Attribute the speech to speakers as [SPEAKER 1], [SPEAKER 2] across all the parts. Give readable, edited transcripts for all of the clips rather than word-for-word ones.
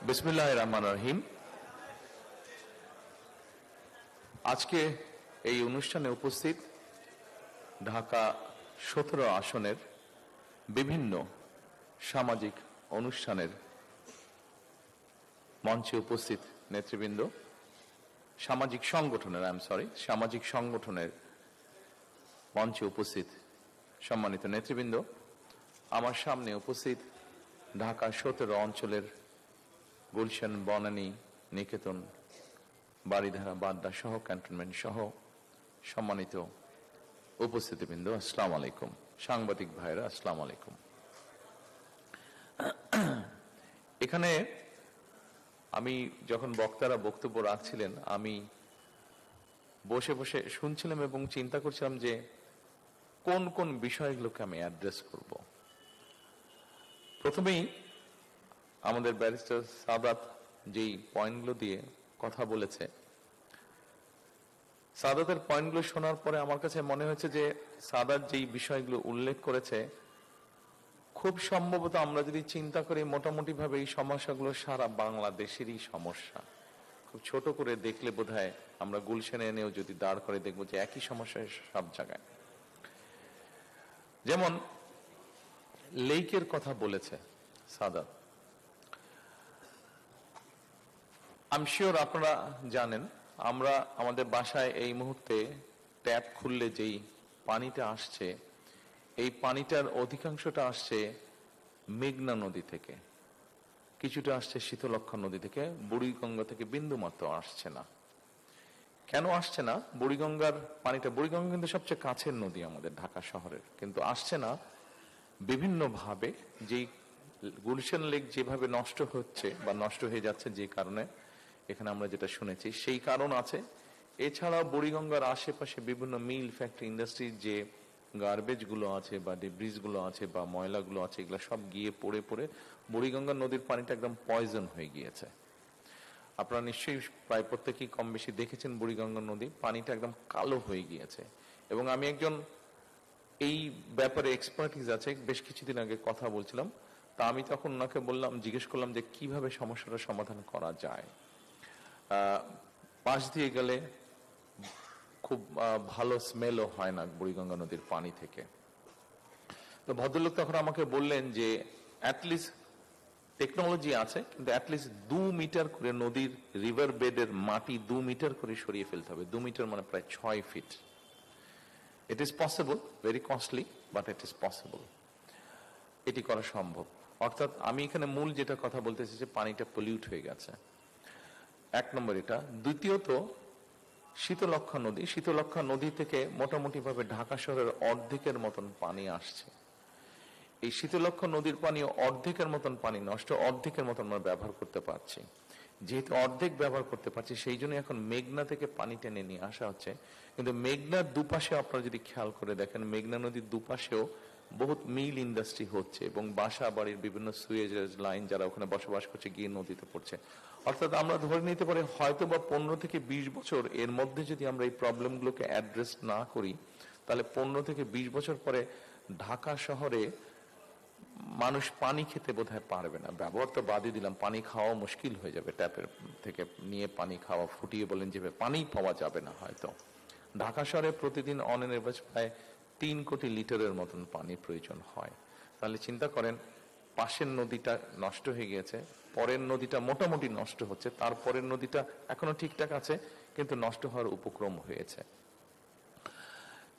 [SPEAKER 1] বিসমিল্লাহির রহমানির রহিম। আজকে এই অনুষ্ঠানে উপস্থিত ঢাকা 17 আসনের বিভিন্ন সামাজিক অনুষ্ঠানের মঞ্চে উপস্থিত নেতৃবৃন্দ, সামাজিক সংগঠনের মঞ্চে উপস্থিত সম্মানিত নেতৃবৃন্দ, আমার সামনে উপস্থিত ঢাকা 17 অঞ্চলের গুলশান, বনানী, নিকেতন, বারিধারা, বাড্ডা সহ ক্যান্টনমেন্ট সহ সম্মানিত উপস্থিতিবৃন্দ, আসসালামু আলাইকুম। সাংবাদিক ভাইরা, আসসালামু আলাইকুম। এখানে আমি যখন বক্তারা বক্তব্য রাখছিলেন, আমি বসে বসে শুনছিলাম এবং চিন্তা করছিলাম যে কোন কোন বিষয়গুলোকে আমি অ্যাড্রেস করব। প্রথমেই আমাদের ব্যারিস্টার সাদাত যেই পয়েন্টগুলো দিয়ে কথা বলেছে, সাদাতের পয়েন্টগুলো শোনার পরে আমার কাছে মনে হয়েছে যে সাদাত যেই বিষয়গুলো উল্লেখ করেছে, খুব সম্ভবত আমরা যদি চিন্তা করি মোটামুটি ভাবে এই সমস্যাগুলো সারা বাংলাদেশেরই সমস্যা। খুব ছোট করে দেখলে বোধহয় আমরা গুলশানে এনেও যদি দাঁড় করে দেখবো যে একই সমস্যা সব জায়গায়। যেমন লেকের কথা বলেছে সাদাত, আমি শিওর আপনারা জানেন, আমরা আমাদের বাসায় এই মুহূর্তে ট্যাপ খুললে যেই পানিটা আসছে, এই পানিটার অধিকাংশটা আসছে মেঘনা নদী থেকে, কিছুটা আসছে শীতলক্ষ্যা নদী থেকে, বুড়িগঙ্গা থেকে বিন্দুমাত্র আসছে না। কেন আসছে না? বুড়িগঙ্গার পানিটা, বুড়িগঙ্গা কিন্তু সবচেয়ে কাছের নদী আমাদের ঢাকা শহরের, কিন্তু আসছে না বিভিন্ন ভাবে। যেই গুলশান লেক যেভাবে নষ্ট হচ্ছে বা নষ্ট হয়ে যাচ্ছে, যে কারণে এখানে আমরা যেটা শুনেছি সেই কারণ আছে। এছাড়াও বুড়িগঙ্গার আশেপাশে বিভিন্ন মিল, ফ্যাক্টরি, ইন্ডাস্ট্রির যে গার্বেজ গুলো আছে বা ডিব্রিজ গুলো আছে বা ময়লাগুলো আছে, এগুলো সব গিয়ে পড়ে পড়ে বুড়িগঙ্গা নদীর পানিটা একদম পয়জন হয়ে গিয়েছে। আপনারা নিশ্চয়ই প্রায় প্রত্যেকেই কম বেশি দেখেছেন বুড়িগঙ্গা নদী, পানিটা একদম কালো হয়ে গিয়েছে। এবং আমি একজন এই ব্যাপারে এক্সপার্টিস আছে, বেশ কিছুদিন আগে কথা বলছিলাম, তা আমি তখন ওনাকে বললাম, জিজ্ঞেস করলাম যে কিভাবে সমস্যাটা সমাধান করা যায়। পাশ দিয়ে গেলে খুব ভালো স্মেলও হয় না বুড়িগঙ্গা নদীর পানি থেকে। তো ভদ্রলোক তখন আমাকে বললেন যে অ্যাটলিস্ট টেকনোলজি আছে, কিন্তু অ্যাটলিস্ট 2 মিটার করে নদীর রিভার বেডের মাটি 2 মিটার করে সরিয়ে ফেলতে হবে। 2 মিটার মানে প্রায় 6 feet. It is possible, very costly, but it is possible. এটি করা সম্ভব। অর্থাৎ আমি এখানে মূল যেটা কথা বলতেছি যে পানিটা পলিউট হয়ে গেছে, এক নম্বর এটা। দ্বিতীয়ত, শীতলক্ষ্যা নদী থেকে মোটামুটি ভাবে ঢাকা শহরের অর্ধেকের মতন পানি আসছে। এই শীতলক্ষ্যা নদীর পানি অর্ধেকের মতন পানি নষ্ট, অর্ধেকের মতন আমরা ব্যবহার করতে পারছি। যেহেতু অর্ধেক ব্যবহার করতে পারছি, সেই জন্য এখন মেঘনা থেকে পানি টেনে নিয়ে আসা হচ্ছে। কিন্তু মেঘনার দুপাশে আপনারা যদি খেয়াল করে দেখেন, মেঘনা নদীর দুপাশেও বহুত মিল ইন্ডাস্ট্রি হচ্ছে এবং বাসা বাড়ির বিভিন্ন সুয়েজ লাইন, যারা ওখানে বসবাস করছে, গিয়ে নদীতে পড়ছে। অর্থাৎ আমরা ধরে নিতে পারি হয়তো বা 15 থেকে 20 বছর এর মধ্যে যদি আমরা এই প্রবলেমগুলোকে অ্যাড্রেস না করি, তাহলে 15 থেকে 20 বছর পরে ঢাকা শহরে মানুষ পানি খেতে বোধহয় পারবে না। ব্যবহার তো বাদই দিলাম, পানি খাওয়া মুশকিল হয়ে যাবে। ট্যাপের থেকে নিয়ে পানি খাওয়া, ফুটিয়ে বলেন যে পানি পাওয়া যাবে না হয়তো। ঢাকা শহরে প্রতিদিন অন এন এভারেজ প্রায় 3 কোটি লিটারের মতন পানির প্রয়োজন হয়। তাহলে চিন্তা করেন, পাশের নদীটা নষ্ট হয়ে গিয়েছে, পরের নদীটা মোটামুটি নষ্ট হচ্ছে, তারপরের নদীটা এখনো ঠিকঠাক আছে কিন্তু নষ্ট হওয়ার উপক্রম হয়েছে।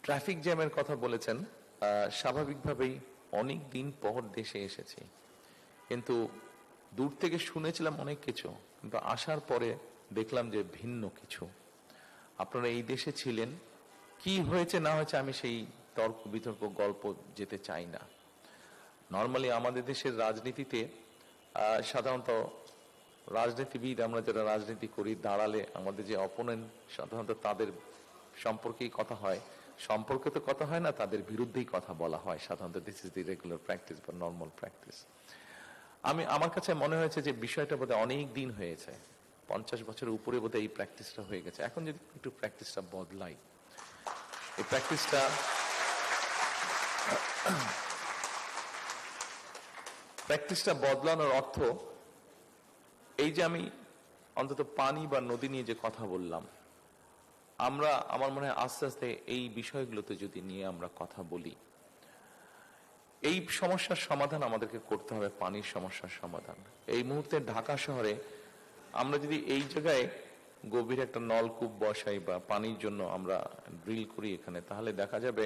[SPEAKER 1] ট্রাফিক জ্যামের কথা বলেছেন। স্বাভাবিকভাবেই অনেক দিন পর দেশে এসেছি, কিন্তু দূর থেকে শুনেছিলাম অনেক কিছু, কিন্তু আসার পরে দেখলাম যে ভিন্ন কিছু। আপনারা এই দেশে ছিলেন, কি হয়েছে না হয়েছে আমি সেই তর্ক বিতর্ক গল্প যেতে চাই না। নর্মালি আমাদের দেশের রাজনীতিতে সাধারণত রাজনীতিবিদ, আমরা যারা রাজনীতি করি, দাঁড়ালে আমাদের যে অপোনেন্ট, সাধারণত তাদের সম্পর্কেই কথা হয়। সম্পর্কে তো কথা হয় না, তাদের বিরুদ্ধেই কথা বলা হয় সাধারণত। This is the regular practice বা নর্মাল প্র্যাকটিস। আমার কাছে মনে হয়েছে যে বিষয়টা বোধহয় অনেক দিন হয়েছে, 50 বছরের উপরে বোধহয় এই প্র্যাকটিসটা হয়ে গেছে। এখন যদি একটু প্র্যাকটিসটা বদলাই, এই প্র্যাকটিসটা বদলানোর অর্থ এই যে আমি অন্তত পানি বা নদী নিয়ে যে কথা বললাম, আমার মনে হয় আস্তে আস্তে এই বিষয়গুলোতে যদি নিয়ে আমরা কথা বলি, এই সমস্যার সমাধান আমাদেরকে করতে হবে, পানির সমস্যার সমাধান। এই মুহূর্তে ঢাকা শহরে আমরা যদি এই জায়গায় গভীর একটা নলকূপ বসাই বা পানির জন্য আমরা ড্রিল করি এখানে, তাহলে দেখা যাবে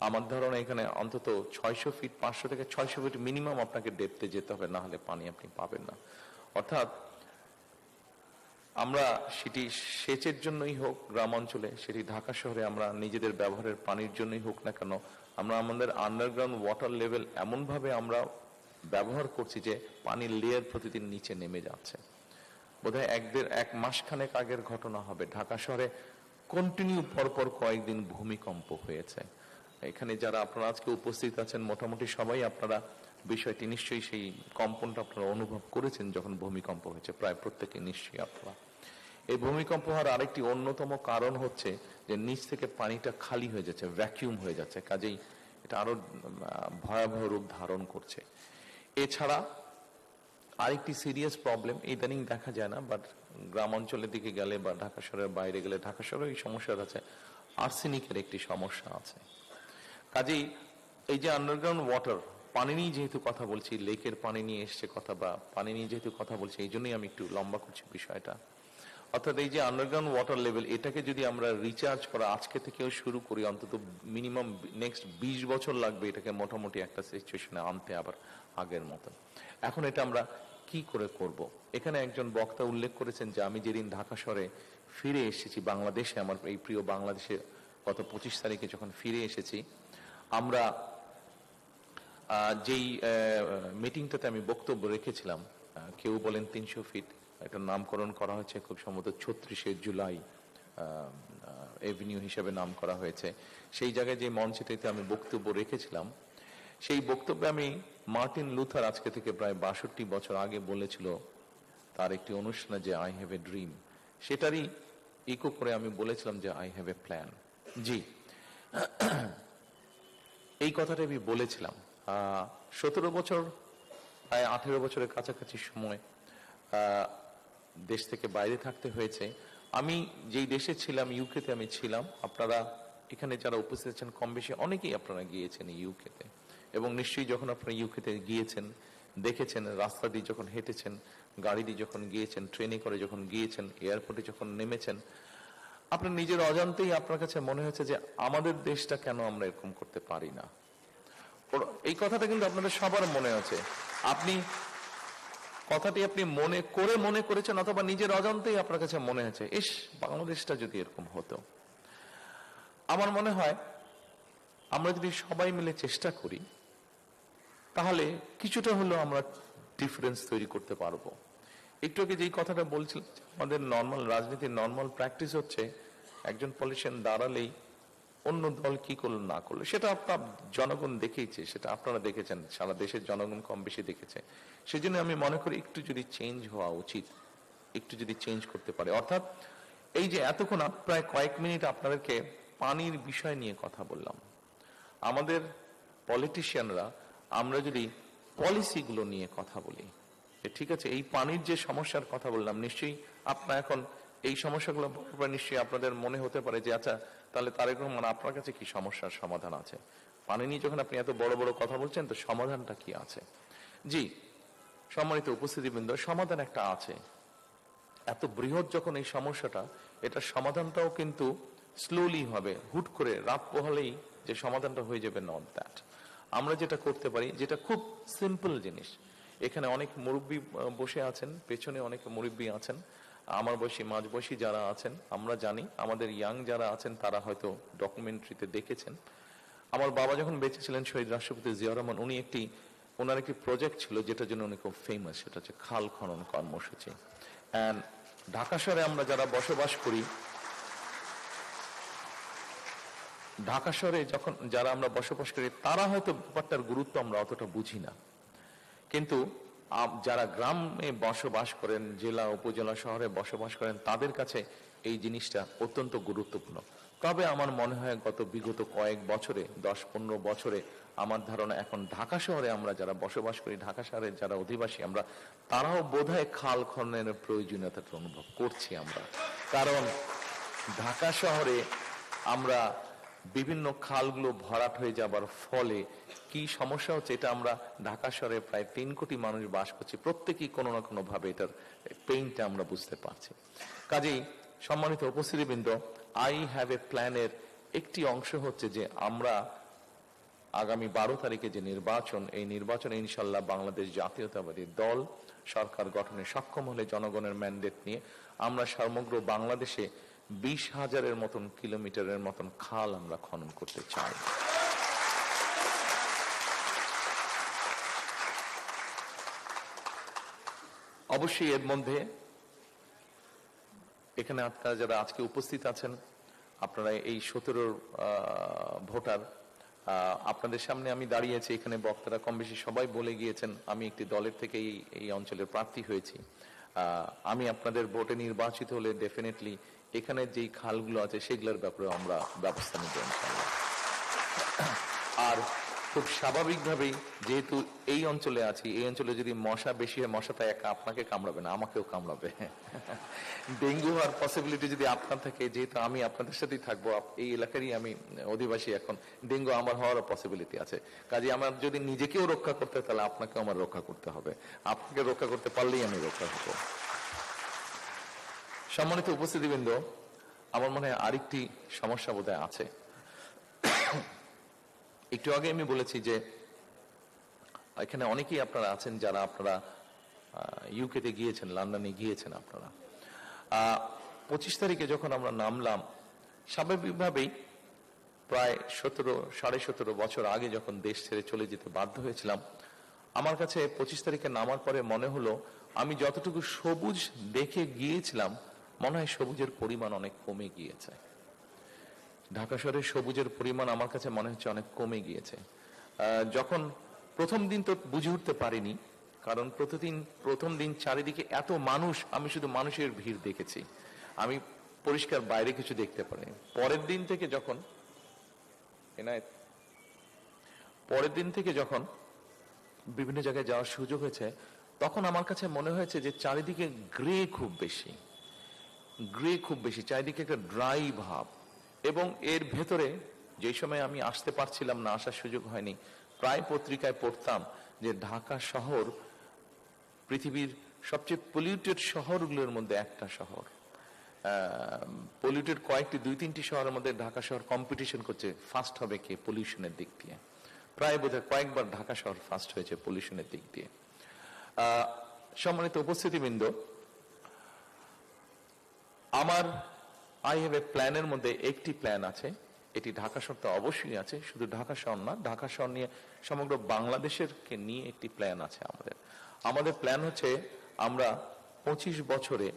[SPEAKER 1] আমার ধারণা এখানে অন্তত 600 ফিট, 500 থেকে 600 ফিট মিনিমাম আপনাকে ডেপথে যেতে হবে, না হলে পানি আপনি পাবেন না। অর্থাৎ আমরা সেটি সেচের জন্যই হোক গ্রাম অঞ্চলে, সেটি ঢাকা শহরে আমরা নিজেদের ব্যবহারের পানির জন্যই হোক না কেন, আমরা আমাদের আন্ডারগ্রাউন্ড ওয়াটার লেভেল এমন ভাবে আমরা ব্যবহার করছি যে পানির লেয়ার প্রতিদিন নিচে নেমে যাচ্ছে। বোধহয় এক মাসখানেক আগের ঘটনা হবে, ঢাকা শহরে কন্টিনিউ পরপর কয়েকদিন ভূমিকম্প হয়েছে। এখানে যারা আপনারা আজকে উপস্থিত আছেন মোটামুটি সবাই আপনারা বিষয়টি নিশ্চয়ই, সেই কম্পনটা আপনারা অনুভব করেছেন যখন ভূমিকম্প হয়েছে, প্রায় প্রত্যেকে নিশ্চয়ই আপনারা। এই ভূমিকম্প হওয়ার আরেকটি অন্যতম কারণ হচ্ছে যে নিচ থেকে পানিটা খালি হয়ে যাচ্ছে, ভ্যাকিউম হয়ে যাচ্ছে, কাজেই এটা আরো ভয়াবহ রূপ ধারণ করছে। এছাড়া আরেকটি সিরিয়াস প্রবলেম ইদানিং দেখা যায় না, বাট গ্রাম অঞ্চলের দিকে গেলে বা ঢাকা শহরের বাইরে গেলে, ঢাকা শহরে এই সমস্যাটা আছে, আর্সেনিকের একটি সমস্যা আছে। কাজেই এই যে আন্ডারগ্রাউন্ড ওয়াটার, পানি নিয়ে যেহেতু কথা বলছি, লেকের পানি নিয়ে এসছে কথা, বা পানি নিয়ে যেহেতু কথা বলছি, এই জন্যই আমি একটু লম্বা করছি বিষয়টা। অর্থাৎ এই যে আন্ডারগ্রাউন্ড ওয়াটার লেভেল, এটাকে যদি আমরা রিচার্জ করা আজকে থেকেও শুরু করি, অন্তত মিনিমাম নেক্সট 20 বছর লাগবে এটাকে মোটামুটি একটা সিচুয়েশনে আনতে আবার আগের মতন। এখন এটা আমরা কি করে করব? এখানে একজন বক্তা উল্লেখ করেছেন যে আমি যেদিন ঢাকা শহরে ফিরে এসেছি বাংলাদেশে, আমার এই প্রিয় বাংলাদেশে গত 25 তারিখে যখন ফিরে এসেছি, আমরা যেই মিটিংটাতে আমি বক্তব্য রেখেছিলাম, কেউ বলেন 300 ফিট, এটার নামকরণ করা হয়েছে খুব সম্ভবত 36শে জুলাই এভিনিউ হিসেবে নাম করা হয়েছে। সেই জায়গায় যে মঞ্চটিতে আমি বক্তব্য রেখেছিলাম, সেই বক্তব্যে আমি মার্টিন লুথার আজকে থেকে প্রায় 62 বছর আগে বলেছিল তার একটি অনুষ্ঠানে যে আই হ্যাভ এ ড্রিম, সেটারই ইকো করে আমি বলেছিলাম যে আই হ্যাভ এ প্ল্যান। জি, এই কথাটা আমি বলেছিলাম 17 বছর, প্রায় 18 বছরের কাছাকাছি সময় দেশ থেকে বাইরে থাকতে হয়েছে। আমি যেই দেশে ছিলাম, ইউকেতে আমি ছিলাম, আপনারা এখানে যারা উপস্থিত আছেন কম বেশি অনেকেই আপনারা গিয়েছেন ইউকেতে, এবং নিশ্চয়ই যখন আপনারা ইউকেতে গিয়েছেন, দেখেছেন রাস্তা দিয়ে যখন হেঁটেছেন, গাড়ি দিয়ে যখন গিয়েছেন, ট্রেনে করে যখন গিয়েছেন, এয়ারপোর্টে যখন নেমেছেন, আপনার নিজের অজান্তেই আপনার কাছে মনে হয়েছে যে আমাদের দেশটা কেন আমরা এরকম করতে পারি না। এই কথাটা কিন্তু আপনাদের সবার মনে আছে, আপনি কথাটি আপনি মনে করেছেন, অথবা নিজের অজান্তেই আপনার কাছে মনে হয়েছে ইস, বাংলাদেশটা যদি এরকম হতো। আমার মনে হয় আমরা যদি সবাই মিলে চেষ্টা করি, তাহলে কিছুটা হলেও আমরা ডিফারেন্স তৈরি করতে পারবো। একটু আগে যেই কথাটা বলছিলাম, আমাদের নর্মাল রাজনীতির নর্মাল প্র্যাকটিস হচ্ছে একজন পলিটিশিয়ান দাঁড়ালেই অন্য দল কি করলো না করলো সেটা আপনার জনগণ দেখেইছে, সেটা আপনারা দেখেছেন, সারা দেশের জনগণ কম বেশি দেখেছে। সেজন্য আমি মনে করি একটু যদি চেঞ্জ হওয়া উচিত, একটু যদি চেঞ্জ করতে পারে। অর্থাৎ এই যে এতক্ষণ প্রায় কয়েক মিনিট আপনাদেরকে পানির বিষয় নিয়ে কথা বললাম, আমাদের পলিটিশিয়ানরা আমরা যদি পলিসিগুলো নিয়ে কথা বলি, ঠিক আছে, এই পানির যে সমস্যার কথা বললাম, নিশ্চয়ই আপনার এখন এই সমস্যাগুলো নিশ্চয়ই আপনাদের মনে হতে পারে যে আচ্ছা, তাহলে তারেক রহমান আপনার কাছে কি সমস্যার সমাধান আছে? পানি নিয়ে যখন আপনি এত বড় বড় কথা বলছেন, তো সমাধানটা কি আছে? জি, সম্মানিত উপস্থিতিবৃন্দ, সমাধান একটা আছে। এত বৃহৎ যখন এই সমস্যাটা, এটার সমাধানটাও কিন্তু স্লোলি হবে, হুট করে রাত পোহালেই যে সমাধানটা হয়ে যাবে, নট দ্যাট। আমরা যেটা করতে পারি, যেটা খুব সিম্পল জিনিস, এখানে অনেক মুরব্বী বসে আছেন, পেছনে অনেক মুরব্বী আছেন, আমার বয়সী মাঝ বয়সী যারা আছেন, আমরা জানি, আমাদের ইয়াং যারা আছেন তারা হয়তো ডকুমেন্টারিতে দেখেছেন। আমার বাবা যখন বেঁচে ছিলেন, শহীদ রাষ্ট্রপতি জিয়া রহমান, ওনার একটি প্রজেক্ট ছিল যেটার জন্য উনি খুব ফেমাস, সেটা হচ্ছে খাল খনন কর্মসূচি। এন্ড ঢাকা শহরে আমরা যারা বসবাস করি, ঢাকা শহরে যখন যারা আমরা বসবাস করি, তারা হয়তো ব্যাপারটার গুরুত্ব আমরা অতটা বুঝি না, কিন্তু যারা গ্রামে বসবাস করেন, জেলা উপজেলা শহরে বসবাস করেন, তাদের কাছে এই জিনিসটা অত্যন্ত গুরুত্বপূর্ণ। তবে আমার মনে হয় বিগত কয়েক বছরে 10-15 বছরে আমার ধারণা এখন ঢাকা শহরে আমরা যারা বসবাস করি, ঢাকা শহরের যারা অধিবাসী আমরা, তারাও বোধহয় খাল খননের প্রয়োজনীয়তাটা অনুভব করছি আমরা। কারণ ঢাকা শহরে আমরা বিভিন্ন খালগুলো ভরাট হয়ে যাবার ফলে কি সমস্যা হচ্ছে, এটা আমরা ঢাকা শহরে প্রায় 3 কোটি মানুষ বাস করছি, প্রত্যেকেই কোনো না কোনো ভাবে এটার পেইনটা আমরা বুঝতে পারছি। কাজেই সম্মানিত উপস্থিতিবৃন্দ, আই হ্যাভ এ প্ল্যানের একটি অংশ হচ্ছে যে আমরা আগামী 12 তারিখে যে নির্বাচন, এই নির্বাচনে ইনশাল্লাহ বাংলাদেশ জাতীয়তাবাদী দল সরকার গঠনে সক্ষম হলে জনগণের ম্যান্ডেট নিয়ে আমরা সমগ্র বাংলাদেশে 20,000-এর মতন কিলোমিটারের মতন খাল আমরা খনন করতে চাই। অবশ্যই এর মধ্যে এখানে আপনারা যারা আজকে উপস্থিত আছেন, আপনারা এই 17 ভোটার, আপনাদের সামনে আমি দাঁড়িয়েছি, এখানে বক্তারা কম বেশি সবাই বলে গিয়েছেন আমি একটি দলের থেকে এই অঞ্চলের প্রার্থী হয়েছি। আমি আপনাদের ভোটে নির্বাচিত হলে ডেফিনেটলি এখানে যেই খালগুলো আছে সেগুলোর ব্যাপারে আমরা ব্যবস্থা নিব ইনশাআল্লাহ। আর খুব স্বাভাবিকভাবেই যেহেতু এই অঞ্চলে আছি, এই অঞ্চলে যদি মশা বেশি হয়, মশাটা একা আপনাকে কামড়াবে না, আমাকেও কামড়াবে। ডেঙ্গু হওয়ার পসিবিলিটি যদি আপনার থাকে, যেহেতু আমি আপনাদের সাথেই থাকবো, এই এলাকারই আমি অধিবাসী, এখন ডেঙ্গু আমার হওয়ারও পসিবিলিটি আছে। কাজে আমার যদি নিজেকেও রক্ষা করতে হয় তাহলে আপনাকেও আমার রক্ষা করতে হবে, আপনাকে রক্ষা করতে পারলেই আমি রক্ষা হব। সম্মানিত উপস্থিতিবৃন্দ, আমার মনে হয় আরেকটি সমস্যা বোধহয় আছে। একটু আগে আমি বলেছি যে এখানে অনেকেই আপনারা আছেন যারা আপনারা ইউকেতে গিয়েছেন, লন্ডনে গিয়েছেন। আপনারা 25 তারিখে যখন আমরা নামলাম, স্বাভাবিকভাবেই প্রায় 17.5 বছর আগে যখন দেশ ছেড়ে চলে যেতে বাধ্য হয়েছিলাম, আমার কাছে 25 তারিখে নামার পরে মনে হলো আমি যতটুকু সবুজ দেখে গিয়েছিলাম, মনে হয় সবুজের পরিমাণ অনেক কমে গিয়েছে। ঢাকা শহরের সবুজের পরিমাণ আমার কাছে মনে হচ্ছে অনেক কমে গিয়েছে। যখন প্রথম দিন তো বুঝে উঠতে পারিনি, কারণ প্রথম দিন চারিদিকে এত মানুষ, আমি শুধু মানুষের ভিড় দেখেছি, আমি পরিষ্কার বাইরে কিছু দেখতে পারিনি। পরের দিন থেকে যখন বিভিন্ন জায়গায় যাওয়ার সুযোগ হয়েছে, তখন আমার কাছে মনে হয়েছে যে চারিদিকে গ্রে খুব বেশি, চারিদিকে একটা ড্রাই ভাব। এবং এর ভেতরে যে সময় আমি আসতে পারছিলাম না, আসার সুযোগ হয়নি, প্রায় পত্রিকায় পড়তাম যে ঢাকা শহর পৃথিবীর সবচেয়ে পলিউটেড শহরগুলোর মধ্যে একটা শহর। পলিউটেড কয়েকটি 2-3টি শহরের মধ্যে ঢাকা শহর কম্পিটিশন করছে ফার্স্ট হবে কে পলিউশনের দিক দিয়ে। প্রায় বোধহয় কয়েকবার ঢাকা শহর ফার্স্ট হয়েছে পলিউশনের দিক দিয়ে। সম্মানিত উপস্থিতিবৃন্দ, আমার আই হ্যাভ এ প্ল্যানের মধ্যে একটি প্ল্যান আছে, এটি ঢাকা শহর তো অবশ্যই আছে, শুধু ঢাকা শহর না, ঢাকা শহর নিয়ে সমগ্র বাংলাদেশের নিয়ে একটি প্ল্যান আছে আমাদের প্ল্যান হচ্ছে আমরা 5 বছরে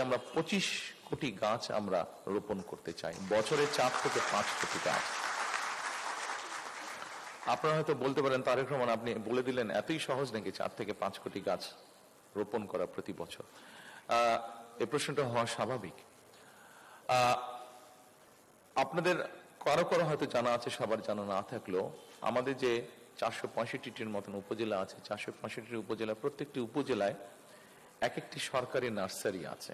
[SPEAKER 1] আমরা 25 কোটি গাছ আমরা রোপণ করতে চাই, বছরে 4 থেকে 5 কোটি গাছ। আপনারা হয়তো বলতে পারেন তারেক রহমান আপনি বলে দিলেন, এতই সহজ নাকি 4 থেকে 5 কোটি গাছ রোপণ করা প্রতি বছর? এই প্রশ্নটা হওয়া স্বাভাবিক। আপনাদের কারো হয়তো জানা আছে, সবার জানা না থাকলেও আমাদের যে 465টির মতন উপজেলা আছে, 465টি উপজেলা, প্রত্যেকটি উপজেলায় এক একটি সরকারি নার্সারি আছে।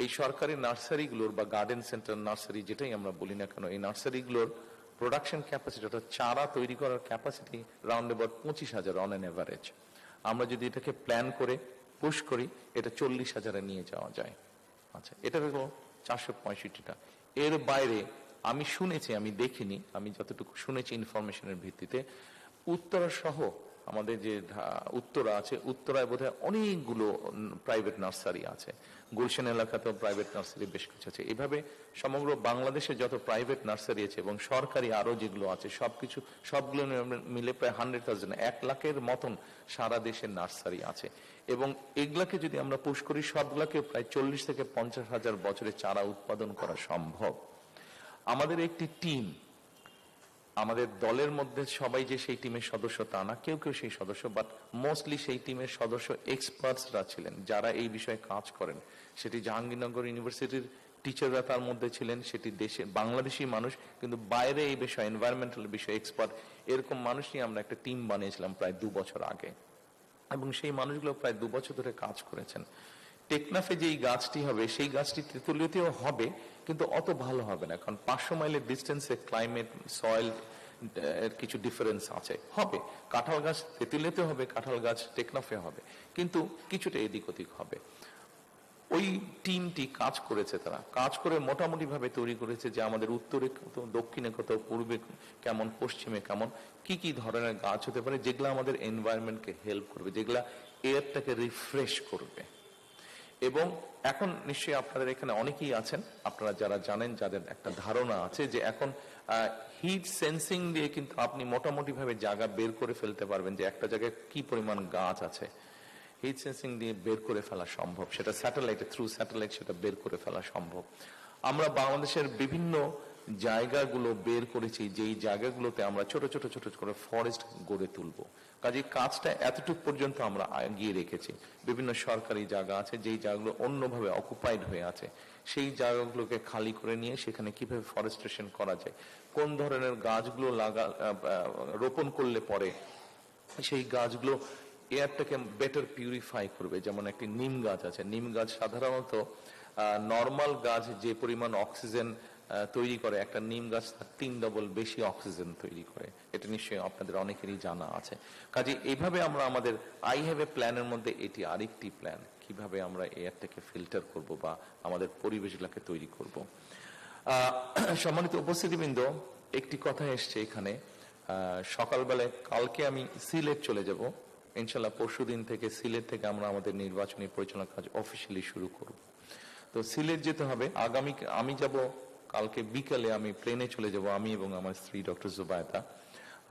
[SPEAKER 1] এই সরকারি নার্সারিগুলোর বা গার্ডেন সেন্টার নার্সারি যেটাই আমরা বলি না কেন, এই নার্সারিগুলোর প্রোডাকশন ক্যাপাসিটি, অর্থাৎ চারা তৈরি করার capacity round about 25,000 on an average. আমরা যদি এটাকে প্ল্যান করে পুশ করি, এটা 40,000-এ নিয়ে যাওয়া যায়। আচ্ছা, এটা হলো 465টা। এর বাইরে আমি শুনেছি, আমি দেখিনি, আমি যতটুকু শুনেছি ইনফরমেশনের ভিত্তিতে, উত্তরা সহ আমাদের যে উত্তরা আছে, উত্তরায় বোধহয় অনেকগুলো প্রাইভেট নার্সারি আছে, গুলশান এলাকাতেও প্রাইভেট নার্সারি বেশ কিছু আছে। এভাবে সমগ্র বাংলাদেশে যত প্রাইভেট নার্সারি আছে এবং সরকারি আরো যেগুলো আছে সবগুলো মিলে প্রায় 100,000, 1 লাখের মতন সারা দেশের নার্সারি আছে। এবং এগুলাকে যদি আমরা পুশ করি, সবগুলাকে প্রায় 40 থেকে 50,000 বছরে চারা উৎপাদন করা সম্ভব। আমাদের একটি টিম, আমাদের দলের মধ্যে সবাই যে সেই টিমের সদস্য তা না, কেউ সেই সদস্য, বাট মোস্টলি সেই টিমের সদস্য এক্সপার্টসরা ছিলেন যারা এই বিষয়ে কাজ করেন। সেটি জাহাঙ্গীরনগর ইউনিভার্সিটির টিচাররা তার মধ্যে ছিলেন, সেটি দেশে বাংলাদেশি মানুষ, কিন্তু বাইরে এই বিষয়ে এনভায়রনমেন্টাল বিষয়ে এক্সপার্ট, এরকম মানুষ নিয়ে আমরা একটা টিম বানিয়েছিলাম প্রায় 2 বছর আগে, এবং সেই মানুষগুলো প্রায় 2 বছর ধরে কাজ করেছেন। টেকনাফে যেই গাছটি হবে সেই গাছটি তেঁতুলিয়াতেও হবে, কিন্তু অত ভালো হবে না, কারণ 500 মাইলের ডিস্টেন্সে ক্লাইমেট, সয়েল এর কিছু ডিফারেন্স আছে। হবে, কাঁঠাল গাছ তেঁতুলিয়াতে হবে, কাঁঠাল গাছ টেকনাফে হবে, কিন্তু কিছুটা এদিক ওদিক হবে। ওই টিমটি কাজ করেছে, তারা কাজ করে মোটামুটি ভাবে তৈরি করেছে যে আমাদের উত্তরে কত, দক্ষিণে কত, পূর্বে কেমন, পশ্চিমে কেমন, কি কি ধরনের গাছ হতে পারে যেগুলো আমাদের এনভায়রনমেন্টকে হেল্প করবে, যেগুলা এয়ারটাকে রিফ্রেশ করবে। এবং এখন নিশ্চয়ই আপনাদের এখানে অনেকেই আছেন, আপনারা যারা জানেন, যাদের একটা ধারণা আছে যে এখন হিট সেন্সিং দিয়ে কিন্তু আপনি মোটামুটি ভাবে জায়গা বের করে ফেলতে পারবেন যে একটা জায়গায় কি পরিমাণ গাছ আছে। হিট সেন্সিং দিয়ে বের করে ফেলা সম্ভব, সেটা স্যাটেলাইটে, থ্রু স্যাটেলাইট সেটা বের করে ফেলা সম্ভব। আমরা বাংলাদেশের বিভিন্ন জায়গাগুলো বের করেছি, যেই জায়গাগুলোতে আমরা ছোট ছোট ছোট করে ফরেস্ট গড়ে তুলবো। কাজে কাজটা এতটুকু পর্যন্ত আমরা এগিয়ে রেখেছি। বিভিন্ন সরকারি জায়গা আছে যেই জায়গাগুলো অন্যভাবে অকুপাইড হয়ে আছে, সেই জায়গাগুলোকে খালি করে নিয়ে সেখানে কিভাবে ফরেস্টেশন করা যায়, কোন ধরনের গাছগুলো রোপণ করলে পরে সেই গাছগুলো এয়ারটাকে বেটার পিউরিফাই করবে। যেমন একটি নিম গাছ আছে, নিম গাছ সাধারণত নর্মাল গাছ যে পরিমাণ অক্সিজেন তৈরি করে, একটা নিম গাছ 3 ডবল বেশি অক্সিজেন তৈরি করে, এটা নিশ্চয়ই আপনাদের অনেকেরই জানা আছে। কাজে এইভাবে আমরা আমাদের আই হ্যাভ এ প্ল্যানের মধ্যে এটি আরেকটি প্ল্যান, কিভাবে আমরা এয়ারটাকে ফিল্টার করব বা আমাদের পরিবেশগুলোকে তৈরি করব। সম্মানিত উপস্থিতিবৃন্দ, একটি কথা এসছে এখানে, সকালবেলায় কালকে আমি সিলেট চলে যাব, ইনশাল্লাহ পরশুদিন থেকে সিলেট থেকে আমরা আমাদের নির্বাচনী পরিচালনা কাজ অফিসিয়ালি শুরু করব। তো সিলেট যেতে হবে, আমি যাব কালকে বিকালে, আমি প্লেনে চলে যাব, আমি এবং আমার স্ত্রী ডক্টর জুবায়দা,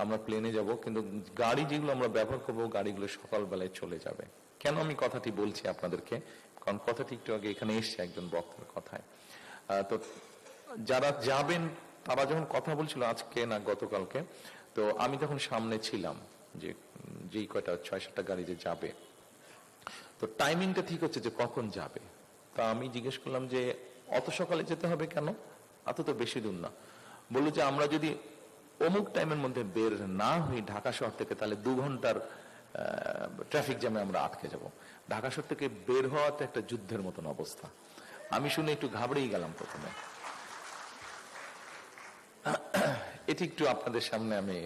[SPEAKER 1] আমরা প্লেনে যাব, কিন্তু গাড়ি যেগুলো আমরা ব্যবহার করবো গাড়িগুলো সকালবেলায় চলে যাবে। কেন আমি কথাটি বলছি আপনাদেরকে, কারণ কথাটি একটু আগে এখানে এসছে একজন বক্তার কথায়। তো যারা যাবেন তারা যখন কথা বলছিল আজকে না গতকালকে, তো আমি তখন সামনে ছিলাম, যে যেই কয়টা 6-7টা গাড়ি যে যাবে, তো টাইমিংটা ঠিক হচ্ছে যে কখন যাবে। তা আমি জিজ্ঞেস করলাম যে অত সকালে যেতে হবে কেন, এত তো বেশি দূর না। বললো যে আমরা যদি অমুক টাইমের মধ্যে বের না হই ঢাকা শহর থেকে, তাহলে 2 ঘন্টার ট্রাফিক জ্যামে আমরা আটকে যাব। ঢাকা শহর থেকে বের হওয়াতে একটা যুদ্ধের মতন অবস্থা। আমি শুনে একটু ঘাবড়েই গেলাম প্রথমে। এটি একটু আপনাদের সামনে আমি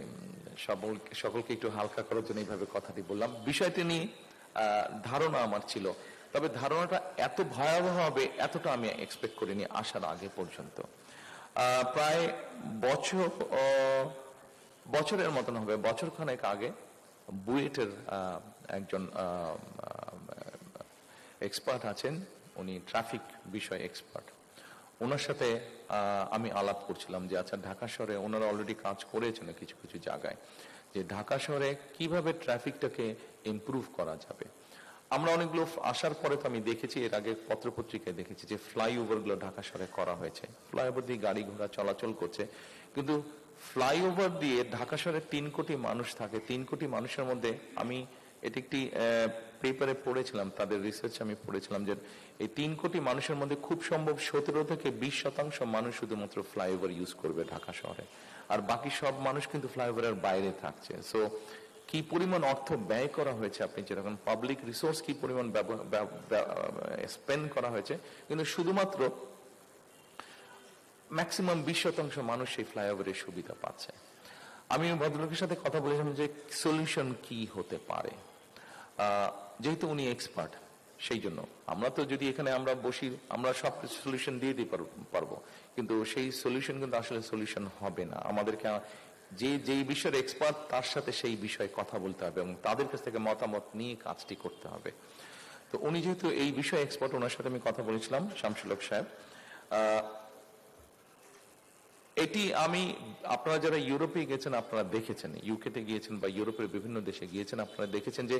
[SPEAKER 1] সকলকে একটু হালকা করার জন্য এইভাবে কথাটি বললাম। বিষয়টি নিয়ে ধারণা আমার ছিল, তবে ধারণাটা এত ভয়াবহ হবে এতটা আমি এক্সপেক্ট করিনি আসার আগে পর্যন্ত। প্রায় বছরের মতন হবে, বছরখানেক আগে বুয়েটের একজন এক্সপার্ট আছেন, উনি ট্রাফিক বিষয় এক্সপার্ট, ওনার সাথে আমি আলাপ করছিলাম যে আচ্ছা ঢাকা শহরে ওনারা অলরেডি কাজ করেছেন কিছু কিছু জায়গায়, যে ঢাকা শহরে কিভাবে ট্রাফিকটাকে ইমপ্রুভ করা যাবে। আমরা অনেকগুলো আসার পরে তো আমি দেখেছি, এর আগে পত্রপত্রিকায় দেখেছি যে ফ্লাইওভার গুলো ঢাকা শহরে করা হয়েছে, ফ্লাইওভার দিয়ে গাড়ি ঘোড়া চলাচল করছে, কিন্তু ফ্লাইওভার দিয়ে ঢাকা শহরে 3 কোটি মানুষ থাকে, 3 কোটি মানুষের মধ্যে আমি এটি একটি পেপারে পড়েছিলাম, তাদের রিসার্চ আমি পড়েছিলাম যে এই 3 কোটি মানুষের মধ্যে খুব সম্ভব 17 থেকে 20% মানুষ শুধুমাত্র ফ্লাইওভার ইউজ করবে ঢাকা শহরে, আর বাকি সব মানুষ কিন্তু ফ্লাইওভারের বাইরে থাকছে। সো কি পরিমাণ অর্থ ব্যয় করা হয়েছে, আপনি যেরকম পাবলিক রিসোর্স কি পরিমাণ স্পেন্ড করা হয়েছে, কিন্তু শুধুমাত্র ম্যাক্সিমাম 20% মানুষ সেই ফ্লাইওভারের সুবিধা পাচ্ছে। আমি ভদ্রলোকের সাথে কথা বলেছিলাম যে সলিউশন কি হতে পারে, যেহেতু উনি এক্সপার্ট, সেই জন্য আমরা তো যদি এখানে আমরা বসি আমরা সব সলিউশন দিয়ে দিতে পারবো, কিন্তু সেই সলিউশন কিন্তু আসলে সলিউশন হবে না। আমাদেরকে যেই বিষয়ের এক্সপার্ট তার সাথে সেই বিষয়ে কথা বলতে হবে এবং তাদের কাছ থেকে মতামত নিয়ে কাজটি করতে হবে। তো উনি যেহেতু এই বিষয়ে এক্সপার্ট, ওনার সাথে আমি কথা বলেছিলাম, শামসুল হক সাহেব। এটি আমি, আপনারা যারা ইউরোপে গেছেন আপনারা দেখেছেন, ইউকেতে গিয়েছেন বা ইউরোপের বিভিন্ন দেশে গিয়েছেন, আপনারা দেখেছেন যে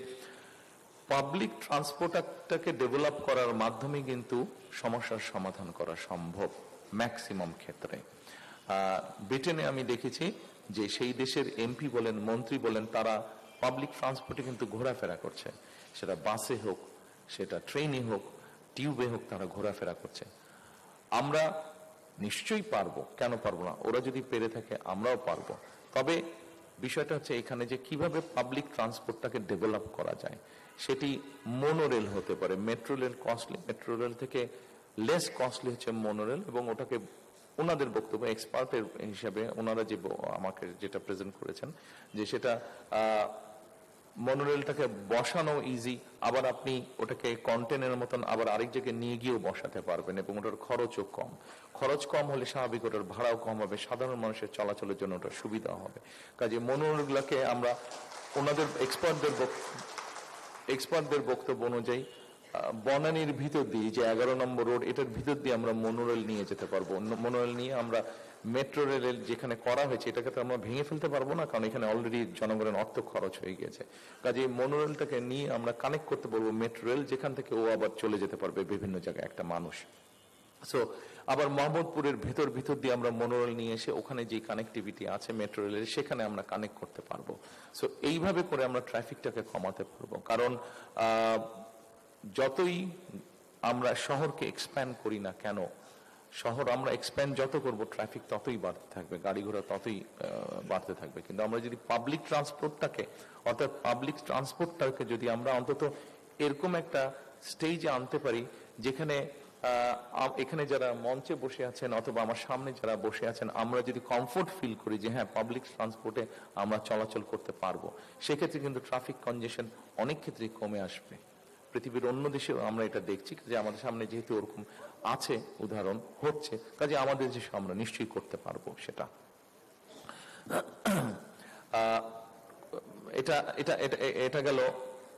[SPEAKER 1] পাবলিক ট্রান্সপোর্টটাকে ডেভেলপ করার মাধ্যমে কিন্তু সমস্যার সমাধান করা সম্ভব ম্যাক্সিমাম ক্ষেত্রে। ব্রিটেনে আমি দেখেছি যে সেই দেশের এমপি বলেন, মন্ত্রী বলেন, তারা পাবলিক ট্রান্সপোর্টে কিন্তু ঘোরাফেরা করছে, সেটা বাসে হোক, সেটা ট্রেনে হোক, টিউবে হোক, তারা ঘোরাফেরা করছে। আমরা নিশ্চয়ই পারবো, কেন পারবো না? ওরা যদি পেরে থাকে আমরাও পারবো। তবে বিষয়টা হচ্ছে এখানে যে কিভাবে পাবলিক ট্রান্সপোর্টটাকে ডেভেলপ করা যায়। সেটি মোনোরেল হতে পারে, metro rail costly, metro rail থেকে লেস কস্টলি হচ্ছে মোনোরেল, এবং ওটাকে ওনাদের বক্তব্য এক্সপার্টের হিসাবে ওনারা যে আমাকে যেটা প্রেজেন্ট করেছেন যে সেটা মনোরেলটাকে বসানো ইজি, আবার আপনি ওটাকে কন্টেনারের মতন আবার আরেক জায়গায় নিয়ে গিয়েও বসাতে পারবেন, এবং ওটার খরচও কম। খরচ কম হলে স্বাভাবিক ওটার ভাড়াও কম হবে, সাধারণ মানুষের চলাচলের জন্য ওটা সুবিধা হবে। কাজে মনোরেলগুলোকে আমরা ওনাদের এক্সপার্টদের বক্তব্য অনুযায়ী বনানীর ভিতর দিয়ে যে 11 নম্বর রোড, এটার ভিতর দিয়ে আমরা মনোরেল নিয়ে যেতে পারবো। মনোরেল নিয়ে আমরা মেট্রো রেলের যেখানে করা হয়েছে এটাকে তো আমরা ভেঙে ফেলতে পারবো না, কারণ এখানে অলরেডি জনগণের অর্থ খরচ হয়ে গিয়েছে। কাজে মনোরেলটাকে নিয়ে আমরা কানেক্ট করতে পারবো মেট্রো রেল, যেখান থেকে ও আবার চলে যেতে পারবে বিভিন্ন জায়গায় একটা মানুষ। সো আবার মোহাম্মদপুরের ভেতর দিয়ে আমরা মনোরেল নিয়ে এসে ওখানে যে কানেক্টিভিটি আছে মেট্রো রেলের, সেখানে আমরা কানেক্ট করতে পারবো। সো এইভাবে করে আমরা ট্রাফিকটাকে কমাতে পারবো। কারণ যতই আমরা শহরকে এক্সপ্যান্ড করি না কেন, শহর আমরা এক্সপ্যান্ড যত করব ট্রাফিক ততই বাড়তে থাকবে, গাড়ি ঘোড়া ততই বাড়তে থাকবে। কিন্তু আমরা যদি পাবলিক ট্রান্সপোর্টটাকে যদি আমরা অন্তত এরকম একটা স্টেজে আনতে পারি যেখানে এখানে যারা মঞ্চে বসে আছেন অথবা আমার সামনে যারা বসে আছেন, আমরা যদি কমফোর্ট ফিল করি যে হ্যাঁ পাবলিক ট্রান্সপোর্টে আমরা চলাচল করতে পারবো, সেক্ষেত্রে কিন্তু ট্রাফিক কনজেশন অনেক ক্ষেত্রেই কমে আসবে। পৃথিবীর অন্য দেশেও আমরা এটা দেখছি যে আমাদের সামনে যেহেতু ওরকম আছে, উদাহরণ হচ্ছে, কাজে আমাদের দেশে আমরা নিশ্চয়ই করতে পারবো সেটা। এটা এটা এটা গেল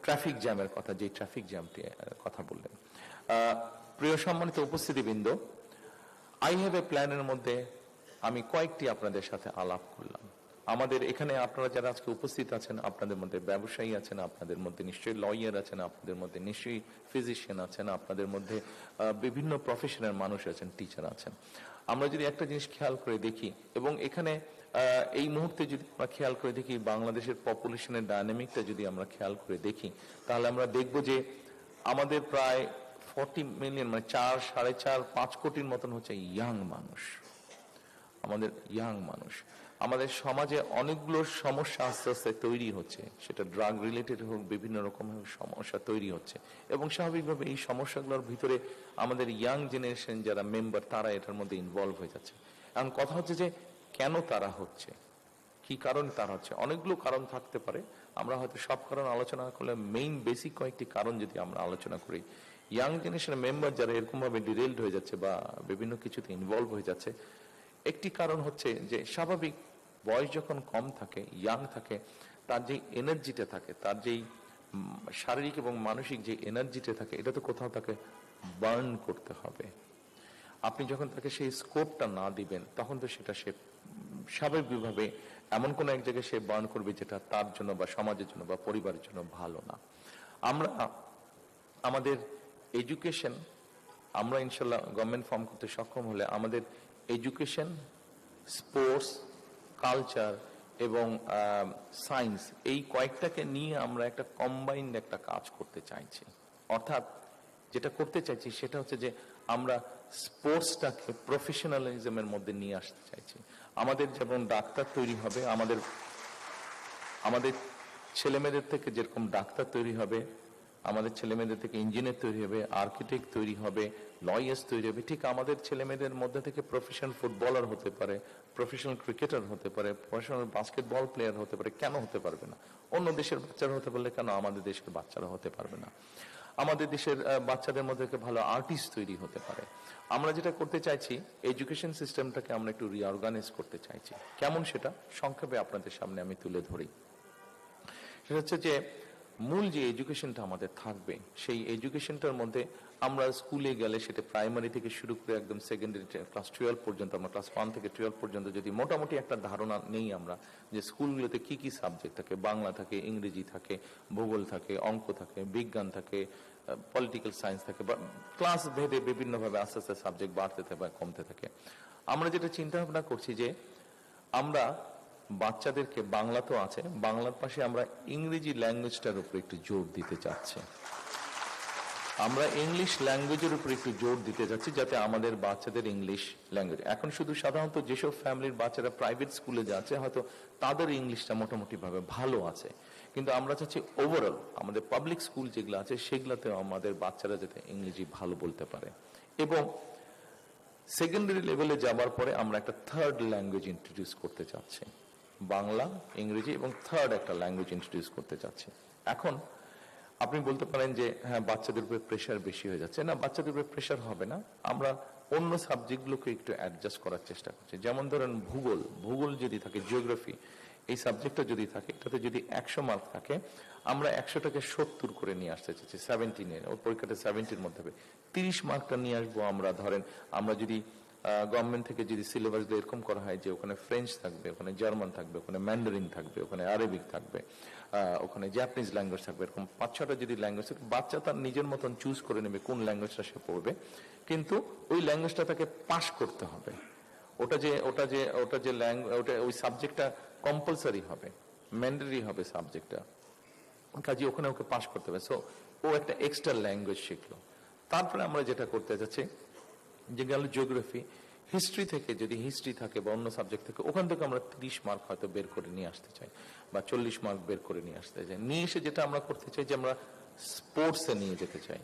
[SPEAKER 1] ট্রাফিক জ্যামের কথা, যে ট্রাফিক জ্যামটি কথা বললেন। প্রিয় সম্মানিত উপস্থিতিবৃন্দ, আই হ্যাভ এ প্ল্যানের মধ্যে আমি কয়েকটি আপনাদের সাথে আলাপ করলাম। আমাদের এখানে আপনারা যারা আজকে উপস্থিত আছেন, আপনাদের মধ্যে ব্যবসায়ী আছেন, আপনাদের মধ্যে নিশ্চয়ই লয়ার আছেন, আপনাদের মধ্যে নিশ্চয়ই ফিজিশিয়ান আছেন, আপনাদের মধ্যে বিভিন্ন প্রফেশনের মানুষ আছেন, টিচার আছেন। আমরা যদি একটা জিনিস খেয়াল করে দেখি, এবং এখানে এই মুহূর্তে যদি আমরা খেয়াল করে দেখি বাংলাদেশের পপুলেশনের ডায়নামিকটা যদি আমরা খেয়াল করে দেখি, তাহলে আমরা দেখব যে আমাদের প্রায় 40 মিলিয়ন, মানে 4-4.5 কোটির মতন হচ্ছে ইয়াং মানুষ। আমাদের ইয়াং মানুষ, আমাদের সমাজে অনেকগুলো সমস্যা আস্তে আস্তে তৈরি হচ্ছে, সেটা ড্রাগ রিলেটেড হোক, বিভিন্ন রকম সমস্যা তৈরি হচ্ছে, এবং স্বাভাবিকভাবে এই সমস্যাগুলোর ভিতরে আমাদের ইয়াং জেনারেশন যারা মেম্বার তারা এটার মধ্যে ইনভলভ হয়ে যাচ্ছে। এখন কথা হচ্ছে যে কেন তারা হচ্ছে, কি কারণে তারা হচ্ছে? অনেকগুলো কারণ থাকতে পারে, আমরা হয়তো সব কারণ আলোচনা করলে মেইন বেসিক কয়েকটি কারণ যদি আমরা আলোচনা করি। ইয়াং জেনারেশনের মেম্বার যারা এরকম ভাবে ডিরেলড হয়ে যাচ্ছে বা বিভিন্ন কিছুতে ইনভলভ হয়ে যাচ্ছে, একটি কারণ হচ্ছে যে স্বাভাবিক বয়স যখন কম থাকে, ইয়াং থাকে, তার যে এনার্জিটা থাকে, তার যেই শারীরিক এবং মানসিক যে এনার্জিটা থাকে, এটা তো কোথাও তাকে বার্ন করতে হবে। আপনি যখন তাকে সেই স্কোপটা না দিবেন, তখন তো সেটা সে স্বাভাবিকভাবে এমন কোন এক জায়গায় সে বার্ন করবে যেটা তার জন্য বা সমাজের জন্য বা পরিবারের জন্য ভালো না। আমরা আমাদের এডুকেশন, আমরা ইনশাল্লাহ গভর্নমেন্ট ফর্ম করতে সক্ষম হলে আমাদের এডুকেশন, স্পোর্টস, কালচার এবং সায়েন্স, এই কয়েকটাকে নিয়ে আমরা একটা কম্বাইন্ড একটা কাজ করতে চাইছি। অর্থাৎ যেটা করতে চাইছি সেটা হচ্ছে যে আমরা স্পোর্টসটাকে প্রফেশনালিজমের মধ্যে নিয়ে আসতে চাইছি। আমাদের যেমন ডাক্তার তৈরি হবে, আমাদের ছেলেমেয়েদের থেকে যেরকম ডাক্তার তৈরি হবে, আমাদের ছেলেমেয়েদের থেকে ইঞ্জিনিয়ার তৈরি হবে, আর্কিটেক্ট তৈরি হবে, লয়ার্স তৈরি হবে, ঠিক আমাদের ছেলেমেয়েদের মধ্যে থেকে প্রফেশনাল ফুটবলার হতে পারে, প্রফেশনাল ক্রিকেটার হতে পারে, প্রফেশনাল বাস্কেটবল প্লেয়ার হতে পারে। কেন হতে পারবে না? অন্য দেশের বাচ্চারা হতে পারলে কেন আমাদের দেশের বাচ্চারা হতে পারবে না? আমাদের দেশের বাচ্চাদের মধ্যে ভালো আর্টিস্ট তৈরি হতে পারে। আমরা যেটা করতে চাইছি, এডুকেশন সিস্টেমটাকে আমরা একটু রিঅর্গানাইজ করতে চাইছি। কেমন সেটা সংক্ষেপে আপনাদের সামনে আমি তুলে ধরি। সেটা হচ্ছে যে মূল যে এডুকেশনটা আমাদের থাকবে, সেই এডুকেশনটার মধ্যে আমরা স্কুলে গেলে সেটা প্রাইমারি থেকে শুরু করে একদম সেকেন্ডারি ক্লাস 12 পর্যন্ত, আমরা ক্লাস 1 থেকে 12 পর্যন্ত যদি মোটামুটি একটা ধারণা নেই আমরা যে স্কুলগুলোতে কি কি সাবজেক্ট থাকে, বাংলা থাকে, ইংরেজি থাকে, ভূগোল থাকে, অঙ্ক থাকে, বিজ্ঞান থাকে, পলিটিক্যাল সায়েন্স থাকে, বা ক্লাস ভেদে বিভিন্নভাবে আস্তে আস্তে সাবজেক্ট বাড়তে থাকে বা কমতে থাকে। আমরা যেটা চিন্তা ভাবনা করছি যে আমরা বাচ্চাদেরকে, বাংলা তো আছে, বাংলার পাশে আমরা ইংরেজি ল্যাঙ্গুয়েজটার উপর একটু জোর দিতে চাচ্ছি। আমরা ইংলিশ ল্যাঙ্গুয়েজের উপর একটু জোর দিতে যাচ্ছি, যাতে আমাদের বাচ্চাদের ইংলিশ ল্যাঙ্গুয়েজ, এখন শুধু সাধারণত যেসব ফ্যামিলির বাচ্চারা প্রাইভেট স্কুলে যাচ্ছে হয়তো তাদের ইংলিশটা মোটামুটি ভাবে ভালো আছে, কিন্তু আমরা চাচ্ছি ওভারঅল আমাদের পাবলিক স্কুল যেগুলো আছে সেগুলোতেও আমাদের বাচ্চারা যাতে ইংরেজি ভালো বলতে পারে। এবং সেকেন্ডারি লেভেলে যাবার পরে আমরা একটা থার্ড ল্যাঙ্গুয়েজ ইন্ট্রোডিউস করতে চাচ্ছি, বাংলা, ইংরেজি এবং থার্ড একটা ল্যাঙ্গুয়েজ ইন্ট্রোডিউস করতে চাচ্ছি। এখন আপনি বলতে পারেন যে হ্যাঁ বাচ্চাদের উপরে প্রেশার বেশি হয়ে যাচ্ছে, না বাচ্চাদের উপরে প্রেশার হবে না, আমরা অন্য সাবজেক্টগুলোকে একটু অ্যাডজাস্ট করার চেষ্টা করছি। যেমন ধরেন ভূগোল যদি থাকে, জিওগ্রাফি এই সাবজেক্টটা যদি থাকে, এটাতে যদি 100 মার্ক থাকে, আমরা 100টাকে 70 করে নিয়ে আসতে চাচ্ছি 17-এ, ওর পরীক্ষাটা 70-এর মধ্যে হবে, 30 মার্কটা নিয়ে আসবো আমরা। ধরেন আমরা যদি গভর্নমেন্ট থেকে যদি সিলেবাস এরকম করা হয় যে ওখানে ফ্রেঞ্চ থাকবে, ওখানে জার্মান থাকবে, ওখানে ম্যান্ডারিন থাকবে, ওখানে আরবিক থাকবে, ওখানে জাপানিজ ল্যাঙ্গুয়েজ থাকবে, এরকম 5-6টা যদি ল্যাঙ্গুয়েজ থাকে, বাচ্চা তার নিজের মতন চুজ করে নেবে কোন ল্যাঙ্গুয়েজটা সে পড়বে, কিন্তু ওই ল্যাঙ্গুয়েজটা তাকে পাস করতে হবে। ওই সাবজেক্টটা কম্পালসারি হবে, ম্যান্ডেটরি হবে সাবজেক্টটা, কাজে ওখানে ওকে পাস করতে হবে। সো ও একটা এক্সট্রা ল্যাঙ্গুয়েজ শিখলো। তারপরে আমরা যেটা করতে যাচ্ছি যে গেল জিওগ্রাফি, হিস্ট্রি থেকে যদি হিস্ট্রি থাকে বা অন্য সাবজেক্ট থেকে, ওখান থেকে আমরা 30 মার্ক হয়তো বের করে নিয়ে আসতে চাই বা 40 মার্ক বের করে নিয়ে আসতে চাই। নিয়ে এসে যেটা আমরা করতে চাই যে আমরা স্পোর্টসে নিয়ে যেতে চাই।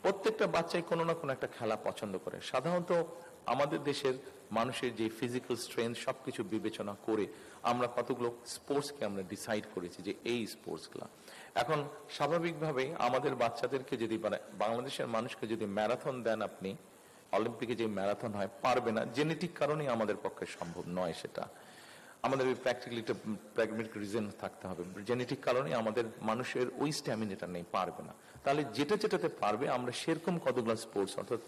[SPEAKER 1] প্রত্যেকটা বাচ্চাই কোনো না কোনো একটা খেলা পছন্দ করে। সাধারণত আমাদের দেশের মানুষের যে ফিজিক্যাল স্ট্রেংথ সবকিছু বিবেচনা করে আমরা কতগুলো স্পোর্টসকে আমরা ডিসাইড করেছি যে এই স্পোর্টসগুলা। এখন স্বাভাবিকভাবেই আমাদের বাচ্চাদেরকে যদি বাংলাদেশের মানুষকে যদি ম্যারাথন দেন আপনি, অলিম্পিকে যে ম্যারাথন হয়, পারবে না, জেনেটিক কারণেই আমাদের পক্ষে সম্ভব নয় সেটা। আমাদের প্র্যাকটিক্যালি একটা প্র্যাগমেটিক রিজন থাকতে হবে, জেনেটিক কারণে আমাদের মানুষের ওই স্ট্যামিনাটা নেই, পারবে না। তাহলে যেটাতে পারবে আমরা সেরকম কতগুলো স্পোর্টস অর্থাৎ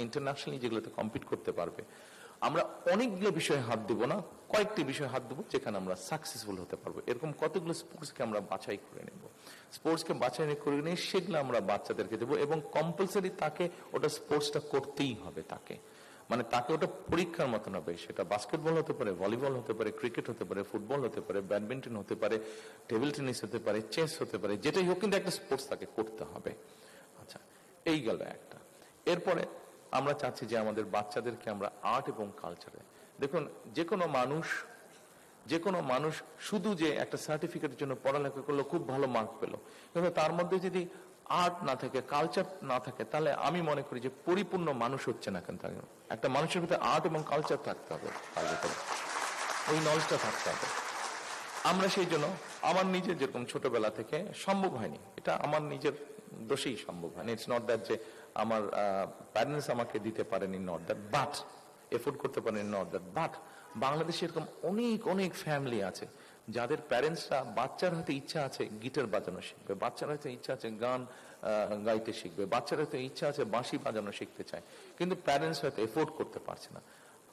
[SPEAKER 1] ইন্টারন্যাশনালি যেগুলোতে কম্পিট করতে পারবে, আমরা অনেকগুলো বিষয়ে হাত দেবো না, কয়েকটি বিষয়ে হাত দেবো যেখানে আমরা সাকসেসফুল হতে পারবো। এরকম কতগুলো স্পোর্টসকে আমরা বাছাই করে নেব, স্পোর্টসকে বাছাই করে নিয়ে সেগুলো আমরা বাচ্চাদেরকে দেবো এবং কম্পালসারি তাকে ওটা স্পোর্টসটা করতেই হবে। তাকে মানে তাকে ওটা পরীক্ষার মতন হবে। সেটা বাস্কেটবল হতে পারে, ভলিবল হতে পারে, ক্রিকেট হতে পারে, ফুটবল হতে পারে, ব্যাডমিন্টন হতে পারে, টেবিল টেনিস হতে পারে, চেস হতে পারে, যেটাই হোক, কিন্তু একটা স্পোর্টস তাকে করতে হবে। আচ্ছা, এই গেল একটা। এরপরে আমরা চাচ্ছি যে আমাদের বাচ্চাদেরকে আমরা আর্ট এবং কালচারে, দেখুন যে কোনো মানুষ শুধু যে একটা সার্টিফিকেটের জন্য পড়ালেখা করলো, খুব ভালো মার্ক পেলো, কিন্তু তার মধ্যে যদি আর্ট না থাকে, কালচার না থাকে, তাহলে আমি মনে করি যে পরিপূর্ণ মানুষ হচ্ছে না। কেন একটা মানুষের ভিতরে আর্ট এবং কালচার থাকতে হবে, তার ভিতরে ওই নলেজটা থাকতে হবে। আমরা সেই জন্য আমার নিজের যেরকম ছোটবেলা থেকে সম্ভব হয়নি, এটা আমার নিজের দোষেই সম্ভব হয়নি। ইটস নট দ্যাট যে আমার প্যারেন্টস আমাকে দিতে পারেনি, নট দ্যাট, বাট এফোর্ড করতে পারেনি, নট দ্যাট, বাট বাংলাদেশে এরকম অনেক ফ্যামিলি আছে যাদের প্যারেন্টসরা, বাচ্চার হয়তো ইচ্ছা আছে গিটার বাজানো শিখবে, বাচ্চার হয়তো ইচ্ছা আছে গান গাইতে শিখবে, বাচ্চার হয়তো ইচ্ছা আছে বাঁশি বাজানো শিখতে চায়, কিন্তু প্যারেন্টস হয়তো এফোর্ড করতে পারছে না।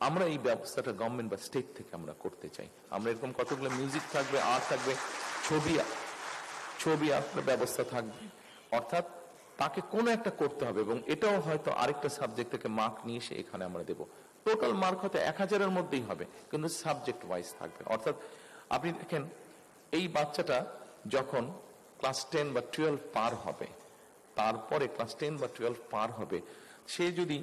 [SPEAKER 1] আমরা এই ব্যবস্থাটা গভর্নমেন্ট বা স্টেট থেকে আমরা করতে চাই। আমরা এরকম কতগুলো মিউজিক থাকবে, আর্ট থাকবে, ছবি আঁকার ব্যবস্থা থাকবে, অর্থাৎ তাকে কোনো একটা করতে হবে এবং এটাও হয়তো আরেকটা সাবজেক্ট থেকে মার্ক নিয়ে এসে এখানে আমরা দেবো। টোটাল মার্ক হয়তো 1000-এর মধ্যেই হবে, কিন্তু সাবজেক্ট ওয়াইজ থাকবে। অর্থাৎ আপনি দেখেন এই বাচ্চাটা যখন ক্লাস 10 বা 12 পার হবে, তারপরে ক্লাস 10 বা 12 পার হবে, সে যদি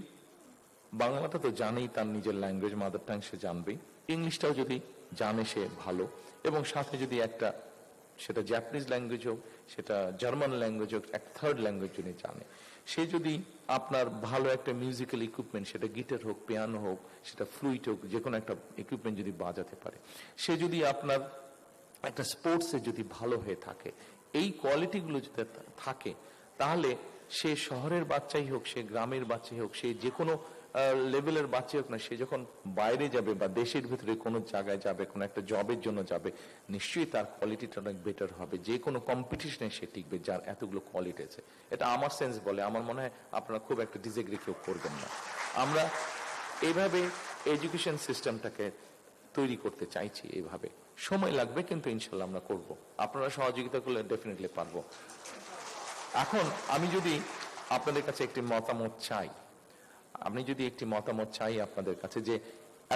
[SPEAKER 1] বাংলাটা তো জানেই, তার নিজের ল্যাঙ্গুয়েজ মাদার টাং সে জানবেই, ইংলিশটাও যদি জানে সে ভালো, এবং সাথে যদি একটা সেটা জাপানিজ ল্যাঙ্গুয়েজ হোক, সেটা জার্মান ল্যাঙ্গুয়েজ হোক, এক থার্ড ল্যাঙ্গুয়েজ যদি জানে, সে যদি আপনার ভালো একটা মিউজিক্যাল ইকুইপমেন্ট, সেটা গিটার হোক, পিয়ানো হোক, সেটা ফ্লুইট হোক, যে কোনো একটা ইকুইপমেন্ট যদি বাজাতে পারে, সে যদি আপনার একটা স্পোর্টসে যদি ভালো হয়ে থাকে, এই কোয়ালিটিগুলো যদি থাকে, তাহলে সে শহরের বাচ্চাই হোক, সে গ্রামের বাচ্চাই হোক, সে যে কোনো লেভেলের বাচ্চা হোক না, সে যখন বাইরে যাবে বা দেশের ভিতরে কোনো জায়গায় যাবে, কোনো একটা জবের জন্য যাবে, নিশ্চয়ই তার কোয়ালিটিটা অনেক বেটার হবে, যে কোনো কম্পিটিশনে সে টিকবে যার এতগুলো কোয়ালিটি আছে। এটা আমার সেন্স বলে, আমার মনে হয় আপনারা খুব একটা ডিসএগ্রি কেউ করবেন না। আমরা এইভাবে এডুকেশন সিস্টেমটাকে তৈরি করতে চাইছি, এইভাবে সময় লাগবে, কিন্তু ইনশাল্লাহ আমরা করব। আপনারা সহযোগিতা করলে ডেফিনেটলি পারবো। এখন আমি যদি আপনাদের কাছে একটি মতামত চাই, আপনাদের কাছে, যে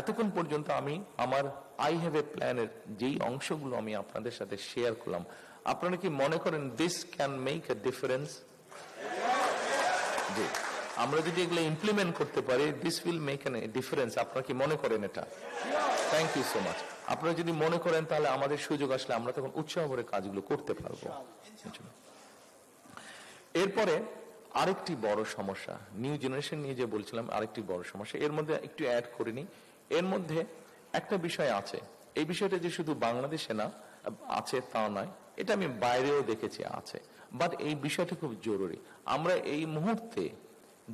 [SPEAKER 1] এতক্ষণ পর্যন্ত আমি আমার আই হ্যাভ এ প্ল্যানের যেই অংশগুলো আমি আপনাদের সাথে শেয়ার করলাম, আপনারা কি মনে করেন this can make a difference? জি, আমরা যদি এগুলো ইমপ্লিমেন্ট করতে পারি, this will make an difference. আপনারা কি মনে করেন এটা? Thank you so much. আপনারা যদি মনে করেন তাহলে আমাদের সুযোগ আসলে আমরা তখন উৎসাহ করে কাজগুলো করতে পারবো। এরপরে আরেকটি বড় সমস্যা, নিউ জেনারেশন নিয়ে যে বলছিলাম, আরেকটি বড় সমস্যা এর মধ্যে একটু অ্যাড করিনি। এর মধ্যে একটা বিষয় আছে, এই বিষয়টা যে শুধু বাংলাদেশে না আছে তা নয়, এটা আমি বাইরেও দেখেছি আছে, বাট এই বিষয়টা খুব জরুরি। আমরা এই মুহূর্তে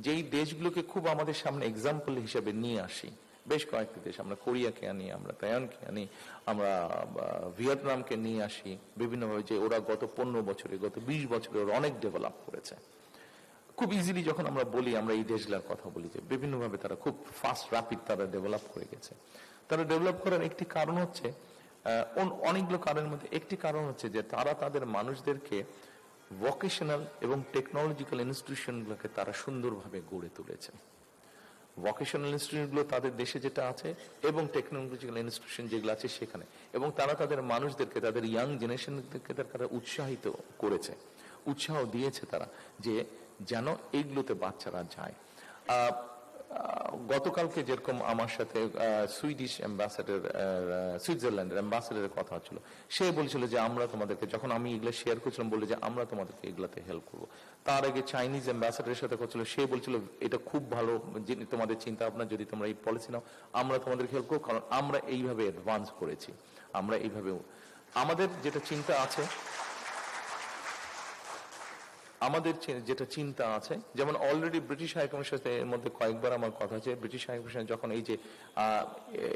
[SPEAKER 1] যেই দেশগুলোকে খুব আমাদের সামনে এক্সাম্পল হিসেবে নিয়ে আসি, বেশ কয়েকটি দেশ, আমরা কোরিয়াকে আনি, আমরা তাইওয়ানকে আনি, আমরা ভিয়েতনামকে নিয়ে আসি বিভিন্নভাবে, যে ওরা গত 15 বছরে, গত 20 বছরে ওরা অনেক ডেভেলপ করেছে। খুব ইজিলি যখন আমরা বলি, আমরা এই দেশগুলোর কথা বলি যে বিভিন্নভাবে তারা খুব ফাস্ট র্যাপিড তারা ডেভেলপ করে গেছে। তারা ডেভেলপ করার একটি কারণ হচ্ছে, অনেকগুলো কারণের মধ্যে একটি কারণ হচ্ছে যে তারা তাদের মানুষদেরকে ভোকেশনাল এবং টেকনোলজিক্যাল ইনস্টিটিউশনগুলোকে তারা সুন্দরভাবে গড়ে তুলেছে। ভোকেশনাল ইনস্টিটিউটগুলো তাদের দেশে যেটা আছে এবং টেকনোলজিক্যাল ইনস্টিটিউশন যেগুলো আছে সেখানে, এবং তারা তাদের মানুষদেরকে, তাদের ইয়াং জেনারেশনকে তারা উৎসাহিত করেছে, উৎসাহ দিয়েছে তারা যে যেন এইগুলোতে বাচ্চারা যায়। গতকালকে যেরকম আমার সাথে সুইডিশ অ্যাম্বাসেডর, সুইজারল্যান্ডের অ্যাম্বাসেডারের কথা হচ্ছিল, সে বলছিল যে আমরা তোমাদেরকে, যখন আমি এগুলো শেয়ার করছিলাম, বলে যে আমরা তোমাদেরকে এগুলাতে হেল্প করবো। তার আগে চাইনিজ অ্যাম্বাসেডারের সাথে করছিল, সে বলছিল এটা খুব ভালো তোমাদের চিন্তা ভাবনা, যদি তোমরা এই পলিসি নাও আমরা তোমাদেরকে হেল্প করবো, কারণ আমরা এইভাবে অ্যাডভান্স করেছি, আমরা এইভাবে আমাদের যেটা চিন্তা আছে, আমাদের যেটা চিন্তা আছে, যেমন অলরেডি ব্রিটিশ হাইকমিশনের মধ্যে কয়েকবার আমার কথা আছে, ব্রিটিশ হাইকমিশন যখন এই যে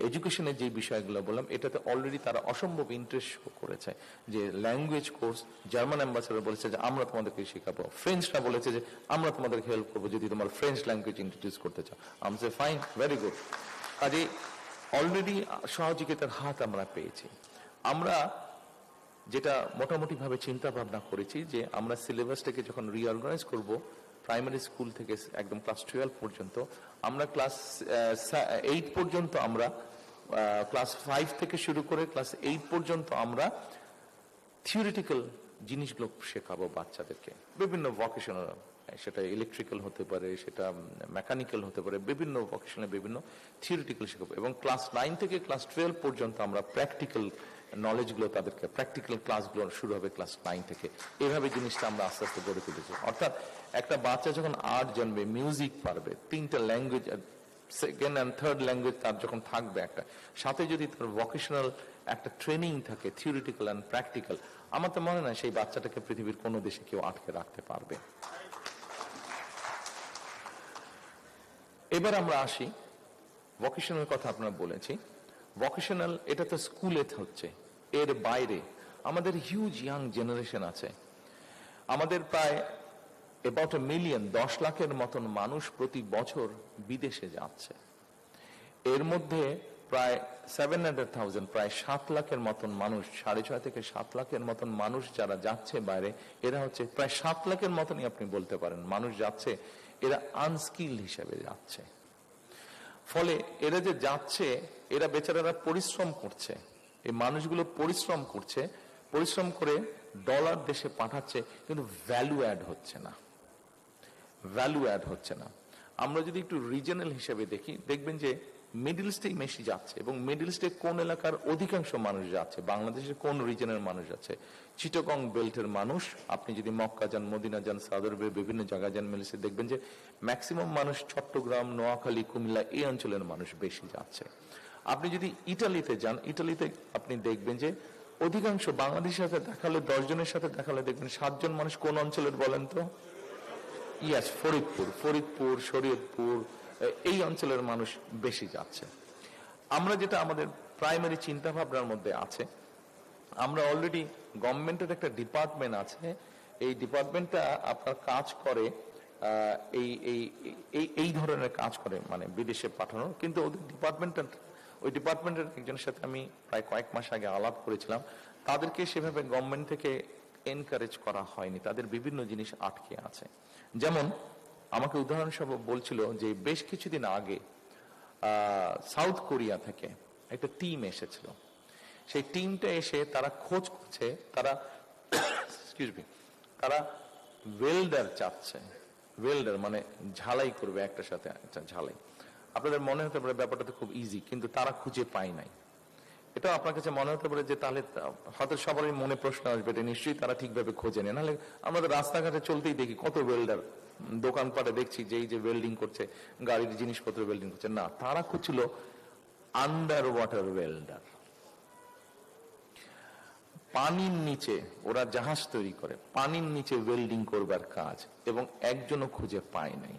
[SPEAKER 1] এডুকেশনের যে বিষয়গুলো বললাম, এটাতে অলরেডি তারা অসম্ভব ইন্টারেস্ট শো করেছে, যে ল্যাঙ্গুয়েজ কোর্স, জার্মান অ্যাম্বাসেডর বলেছে যে আমরা তোমাদেরকে শেখাবো, ফ্রেঞ্চরা বলেছে যে আমরা তোমাদেরকে হেল্প করবো যদি তোমার ফ্রেঞ্চ ল্যাঙ্গুয়েজ ইন্ট্রোডিউস করতে চাও। আমি সে ফাইন, ভেরি গুড। কাজে অলরেডি সহযোগিতার হাত আমরা পেয়েছি। আমরা যেটা মোটামুটি ভাবে চিন্তা ভাবনা করেছি যে আমরা সিলেবাসটাকে যখন রিঅর্গানাইজ করব, প্রাইমারি স্কুল থেকে একদম ক্লাস 12 পর্যন্ত, আমরা ক্লাস 8 পর্যন্ত, আমরা ক্লাস 5 থেকে শুরু করে ক্লাস 8 পর্যন্ত আমরা থিওরিটিক্যাল জিনিসগুলো শেখাবো বাচ্চাদেরকে, বিভিন্ন ভোকেশনাল, সেটা ইলেকট্রিক্যাল হতে পারে, সেটা মেকানিক্যাল হতে পারে, বিভিন্ন ভোকেশনাল, বিভিন্ন থিওরিটিক্যাল শেখাবো, এবং ক্লাস 9 থেকে ক্লাস 12 পর্যন্ত আমরা প্র্যাকটিক্যাল নলেজগুলো, তাদেরকে প্র্যাকটিক্যাল ক্লাসগুলো শুরু হবে ক্লাস 9 থেকে। এইভাবে জিনিসটা আমরা আস্তে আস্তে গড়ে তুলেছি। অর্থাৎ একটা বাচ্চা যখন 8 জন্মে মিউজিক পারবে, 3টা language, second and third language তার যখন থাকবে একটা, সাথে যদি তার ভোকেশনাল একটা ট্রেনিং থাকে, থিওরিটিক্যাল অ্যান্ড প্র্যাকটিক্যাল, আমার তো মনে হয় সেই বাচ্চাটাকে পৃথিবীর কোনো দেশে কেউ আটকে রাখতে পারবে। এবার আমরা আসি ভোকেশনাল কথা আপনারা বলেছি। ভোকেশনাল এটা তো স্কুলে হচ্ছে, এর বাইরে আমাদের হিউজ ইয়াং জেনারেশন আছে। আমাদের প্রায় অ্যাবাউট 1 মিলিয়ন, 10 লাখের মতন মানুষ প্রতি বছর বিদেশে যাচ্ছে। এর মধ্যে প্রায় 700,000, প্রায় 7 লাখের মতন মানুষ, 6.5 থেকে 7 লাখের মতন মানুষ যারা যাচ্ছে বাইরে, এরা হচ্ছে প্রায় 7 লাখের মতনই আপনি বলতে পারেন মানুষ যাচ্ছে, এরা আনস্কিল্ড হিসেবে যাচ্ছে। ফলে এরা যে যাচ্ছে, এরা বেচারারা পরিশ্রম করছে, এই মানুষগুলো পরিশ্রম করছে, পরিশ্রম করে ডলার দেশে পাঠাচ্ছে, কিন্তু ভ্যালু অ্যাড হচ্ছে না, ভ্যালু অ্যাড হচ্ছে না। আমরা যদি একটু রিজনাল হিসেবে দেখি, দেখবেন যে মিডল ইস্টেই বেশি যাচ্ছে, এবং মিডল ইস্টে কোন এলাকার অধিকাংশ মানুষ যাচ্ছে, বাংলাদেশের কোন রিজনের মানুষ যাচ্ছে, চিটাগং বেল্টের মানুষ। আপনি যদি মক্কা যান, মদিনা যান, সাউদি আরবের বিভিন্ন জায়গায় যান, মিডল ইস্টে দেখবেন যে ম্যাক্সিমাম মানুষ চট্টগ্রাম, নোয়াখালী, কুমিল্লা এই অঞ্চলের মানুষ বেশি যাচ্ছে। আপনি যদি ইটালিতে যান, ইটালিতে আপনি দেখবেন যে অধিকাংশ বাংলাদেশের সাথে দেখালে, 10 জনের সাথে দেখালে দেখবেন 7 জন মানুষ কোন অঞ্চলের বলেন তো? ইয়াস, ফরিদপুর, শরীয়তপুর, এই অঞ্চলের মানুষ বেশি যাচ্ছে। আমরা যেটা আমাদের প্রাইমারি চিন্তা ভাবনার মধ্যে আছে, আমরা অলরেডি গভর্নমেন্টের একটা ডিপার্টমেন্ট আছে, এই ডিপার্টমেন্টটা আপনার কাজ করে এই ধরনের কাজ করে, মানে বিদেশে পাঠানো। কিন্তু ওদের ওই ডিপার্টমেন্টের একজনের সাথে আমি প্রায় কয়েক মাস আগে আলাপ করেছিলাম, তাদেরকে সেভাবে গভর্নমেন্ট থেকে এনকারেজ করা হয়নি, তাদের বিভিন্ন জিনিস আটকে আছে। যেমন আমাকে উদাহরণস্বরূপ বলছিল যে বেশ কিছুদিন আগে সাউথ কোরিয়া থেকে একটা টিম এসেছিল, সেই টিমটা এসে তারা খোঁজ করছে, তারা ওয়েল্ডার চাচ্ছে, ওয়েল্ডার মানে ঝালাই করবে একটার সাথে একটা ঝালাই। আপনাদের মনে হতে পারে ব্যাপারটা তো খুব ইজি, কিন্তু তারা খুঁজে পায় নাই। এটা আপনার কাছে মনে হতে পারে যে তাহলে হয়তো সবারই মনে প্রশ্ন আসবে, এটা নিশ্চয়ই তারা ঠিকভাবে খোঁজে নেয়। নাহলে আমাদের রাস্তাঘাটে চলতেই দেখি কত ওয়েল্ডার, দোকানপাটে দেখছি যে এই যে ওয়েল্ডিং করছে, গাড়ির জিনিসপত্র ওয়েল্ডিং করছে। না, তারা খুঁজছিল আন্ডার ওয়াটার ওয়েল্ডার। পানির নিচে ওরা জাহাজ তৈরি করে, পানির নিচে ওয়েল্ডিং করবার কাজ, এবং একজনও খুঁজে পায় নাই।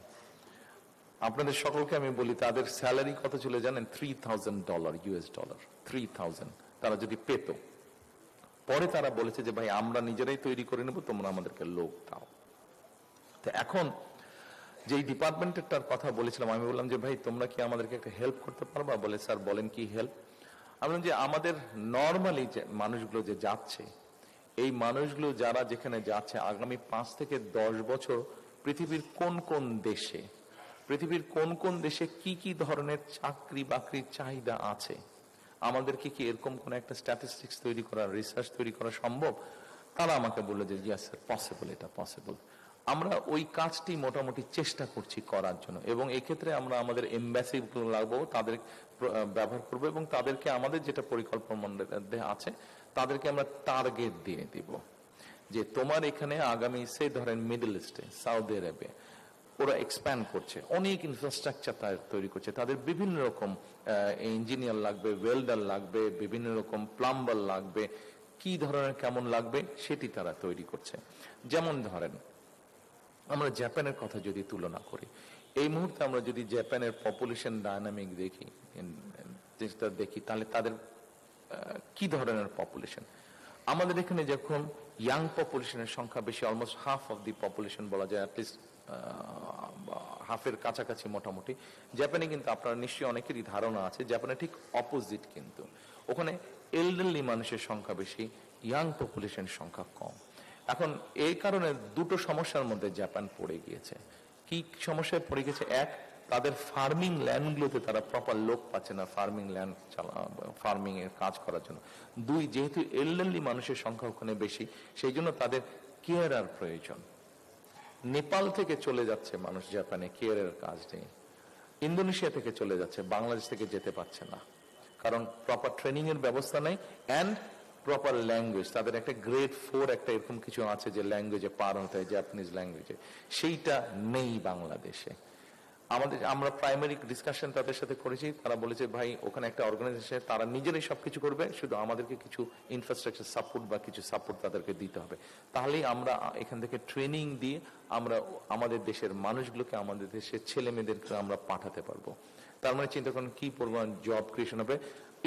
[SPEAKER 1] আপনাদের সকলকে আমি বলি তাদের স্যালারি কত ছিল জানেন? $3,000 US ডলার, 3,000 তারা যদি পেত। পরে তারা বলেছে যে ভাই আমরা নিজেরাই তৈরি করে নেব, তোমরা আমাদেরকে লোক দাও। তো এখন যেই ডিপার্টমেন্টেরটার কথা বলেছিলাম, আমি বললাম যে ভাই তোমরা কি আমাদেরকে একটা হেল্প করতে পারবা? বলে স্যার বলেন কি হেল্প। আমি বললাম যে আমাদের নর্মালি যে মানুষগুলো যে যাচ্ছে, এই মানুষগুলো যারা যেখানে যাচ্ছে আগামী 5 থেকে 10 বছর পৃথিবীর কোন কোন দেশে কি কি ধরনের চাকরি বাকরির চাহিদা আছে, আমাদেরকে কি এরকম কোন একটা স্ট্যাটিস্টিক্স তৈরি করা, রিসার্চ তৈরি করা সম্ভব? তারা আমাকে বললো যে ইয়েস স্যার, পসিবল, এটা পসিবল। আমরা ওই কাজটি মোটামুটি চেষ্টা করছি করার জন্য, এবং এক্ষেত্রে আমরা আমাদের এমবাসি লাগবো, তাদের ব্যবহার করবো, এবং তাদেরকে আমাদের যেটা পরিকল্পনা আছে তাদেরকে আমরা টার্গেট দিয়ে দিব যে তোমার এখানে আগামী সে ধরেন মিডল ইস্টে, সৌদি আরবে ওরা এক্সপ্যান্ড করছে, অনেক ইনফ্রাস্ট্রাকচার তৈরি করছে, তাদের বিভিন্ন রকম ইঞ্জিনিয়ার লাগবে, ওয়েল্ডার লাগবে, বিভিন্ন রকম প্লাম্বার লাগবে, কি ধরনের কেমন লাগবে সেটি তারা তৈরি করছে। যেমন ধরেন আমরা জাপানের কথা যদি তুলনা করি, এই মুহূর্তে আমরা যদি জাপানের পপুলেশন ডায়নামিক দেখি তাহলে তাদের কি ধরনের পপুলেশন। আমাদের এখানে যখন ইয়াং পপুলেশনের সংখ্যা বেশি, almost half of the population বলা যায়, অ্যাটলিস্ট হাফের কাছাকাছি মোটামুটি। জাপানে কিন্তু আপনারা নিশ্চয়ই অনেকেরই ধারণা আছে, জাপানে ঠিক অপোজিট, কিন্তু ওখানে এল্ডারলি মানুষের সংখ্যা বেশি, ইয়াং পপুলেশন সংখ্যা কম। এখন এই কারণে দুটো সমস্যার মধ্যে জাপান পড়ে গিয়েছে। কি সমস্যায় পড়ে গেছে? এক, তাদের ফার্মিং ল্যান্ডগুলোতে তারা প্রপার লোক পাচ্ছে না ফার্মিং ল্যান্ড ফার্মিং এর কাজ করার জন্য। দুই, যেহেতু এল্ডারলি মানুষের সংখ্যা ওখানে বেশি, সেই জন্য তাদের কেয়ারার প্রয়োজন। নেপাল থেকে চলে যাচ্ছে মানুষ জাপানে কেয়ারের কাজ নেই, ইন্দোনেশিয়া থেকে চলে যাচ্ছে, বাংলাদেশ থেকে যেতে পারছে না, কারণ প্রপার ট্রেনিং এর ব্যবস্থা নেই অ্যান্ড প্রপার ল্যাঙ্গুয়েজ। তাদের একটা গ্রেড 4 একটা এরকম কিছু আছে যে ল্যাঙ্গুয়েজে পার হতে হয়, জাপানিজ ল্যাঙ্গুয়েজে, সেইটা নেই বাংলাদেশে। আমরা প্রাইমারি ডিসকাশন তাদের সাথে করেছি, তারা বলেছে ভাই ওখানে একটা অর্গানাইজেশন, তারা নিজেরাই সবকিছু করবে, শুধু আমাদেরকে কিছু ইনফ্রাস্ট্রাকচার সাপোর্ট বা কিছু সাপোর্ট তাদেরকে দিতে হবে, তাহলেই আমরা এখান থেকে ট্রেনিং দিয়ে আমরা আমাদের দেশের মানুষগুলোকে, আমাদের দেশের ছেলে মেয়েদেরকে আমরা পাঠাতে পারবো। তার মানে চিন্তা করেন কি পরিমাণ জব ক্রিয়েশন হবে।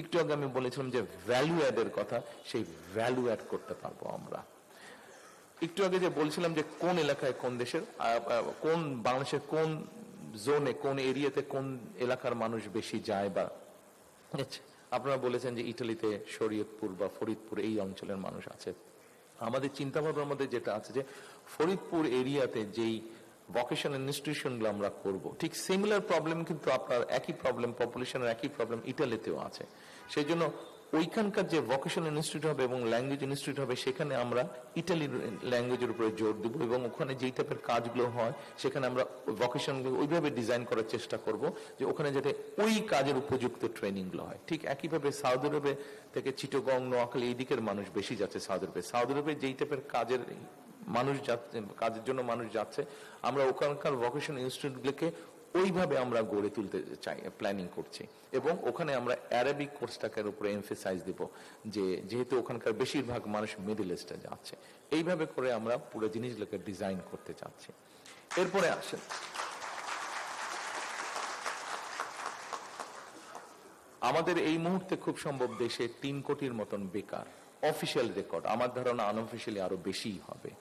[SPEAKER 1] একটু আগে আমি বলেছিলাম যে ভ্যালু অ্যাডের কথা, সেই ভ্যালু অ্যাড করতে পারবো আমরা। একটু আগে যে বলছিলাম যে কোন এলাকায় কোন দেশের, কোন বাংলাদেশের কোন জোনে, কোন এরিয়াতে কোন এলাকার মানুষ বেশি যায়, বা আপনারা বলেছেন যে ইটালিতে শরীয়তপুর বা ফরিদপুর এই অঞ্চলের মানুষ আছে। আমাদের চিন্তা ভাবনার মধ্যে যেটা আছে যে ফরিদপুর এরিয়াতে যেই ভোকেশনাল ইনস্টিটিউশনগুলো আমরা করব, ঠিক সিমিলার প্রবলেম কিন্তু আপনার একই প্রবলেম, পপুলেশনের একই প্রবলেম ইটালিতেও আছে। সেই জন্য ওইখানকার যে ভোকেশনাল ইনস্টিটিউট হবে এবং ল্যাঙ্গুয়েজ ইনস্টিটিউট হবে, সেখানে আমরা ইটালির ল্যাঙ্গুয়েজের উপরে জোর দেবো, এবং ওখানে যেই টাইপের কাজগুলো হয় সেখানে আমরা ভোকেশনগুলো ওইভাবে ডিজাইন করার চেষ্টা করব যে ওখানে যাতে ওই কাজের উপযুক্ত ট্রেনিংগুলো হয়। ঠিক একইভাবে সৌদি আরবে থেকে চিটাগং, নোয়াখালী এই দিকের মানুষ বেশি যাচ্ছে সৌদি আরবে। সৌদি আরবে যেই টাইপের কাজের মানুষ যাচ্ছে, কাজের জন্য মানুষ যাচ্ছে, আমরা ওখানকার ভোকেশনাল ইনস্টিটিউটগুলোকে ওইভাবে আমরা গড়ে তুলতে চাই, প্ল্যানিং করছি, এবং ওখানে আমরা অ্যারাবিক কোর্সটাকে উপরে এমফেসাইজ দিব, যে যেহেতু ওখানকার বেশিরভাগ মানুষ মিডল ইস্টে যাচ্ছে, এইভাবে করে আমরা পুরো জিনিসগুলোকে ডিজাইন করতে চাচ্ছি। এরপরে আসেন আমাদের এই মুহূর্তে খুব সম্ভব দেশে 3 কোটির মতন বেকার। অফিসিয়াল রেকর্ড, আমার ধারণা আনঅফিসিয়ালি আরো বেশি হবে।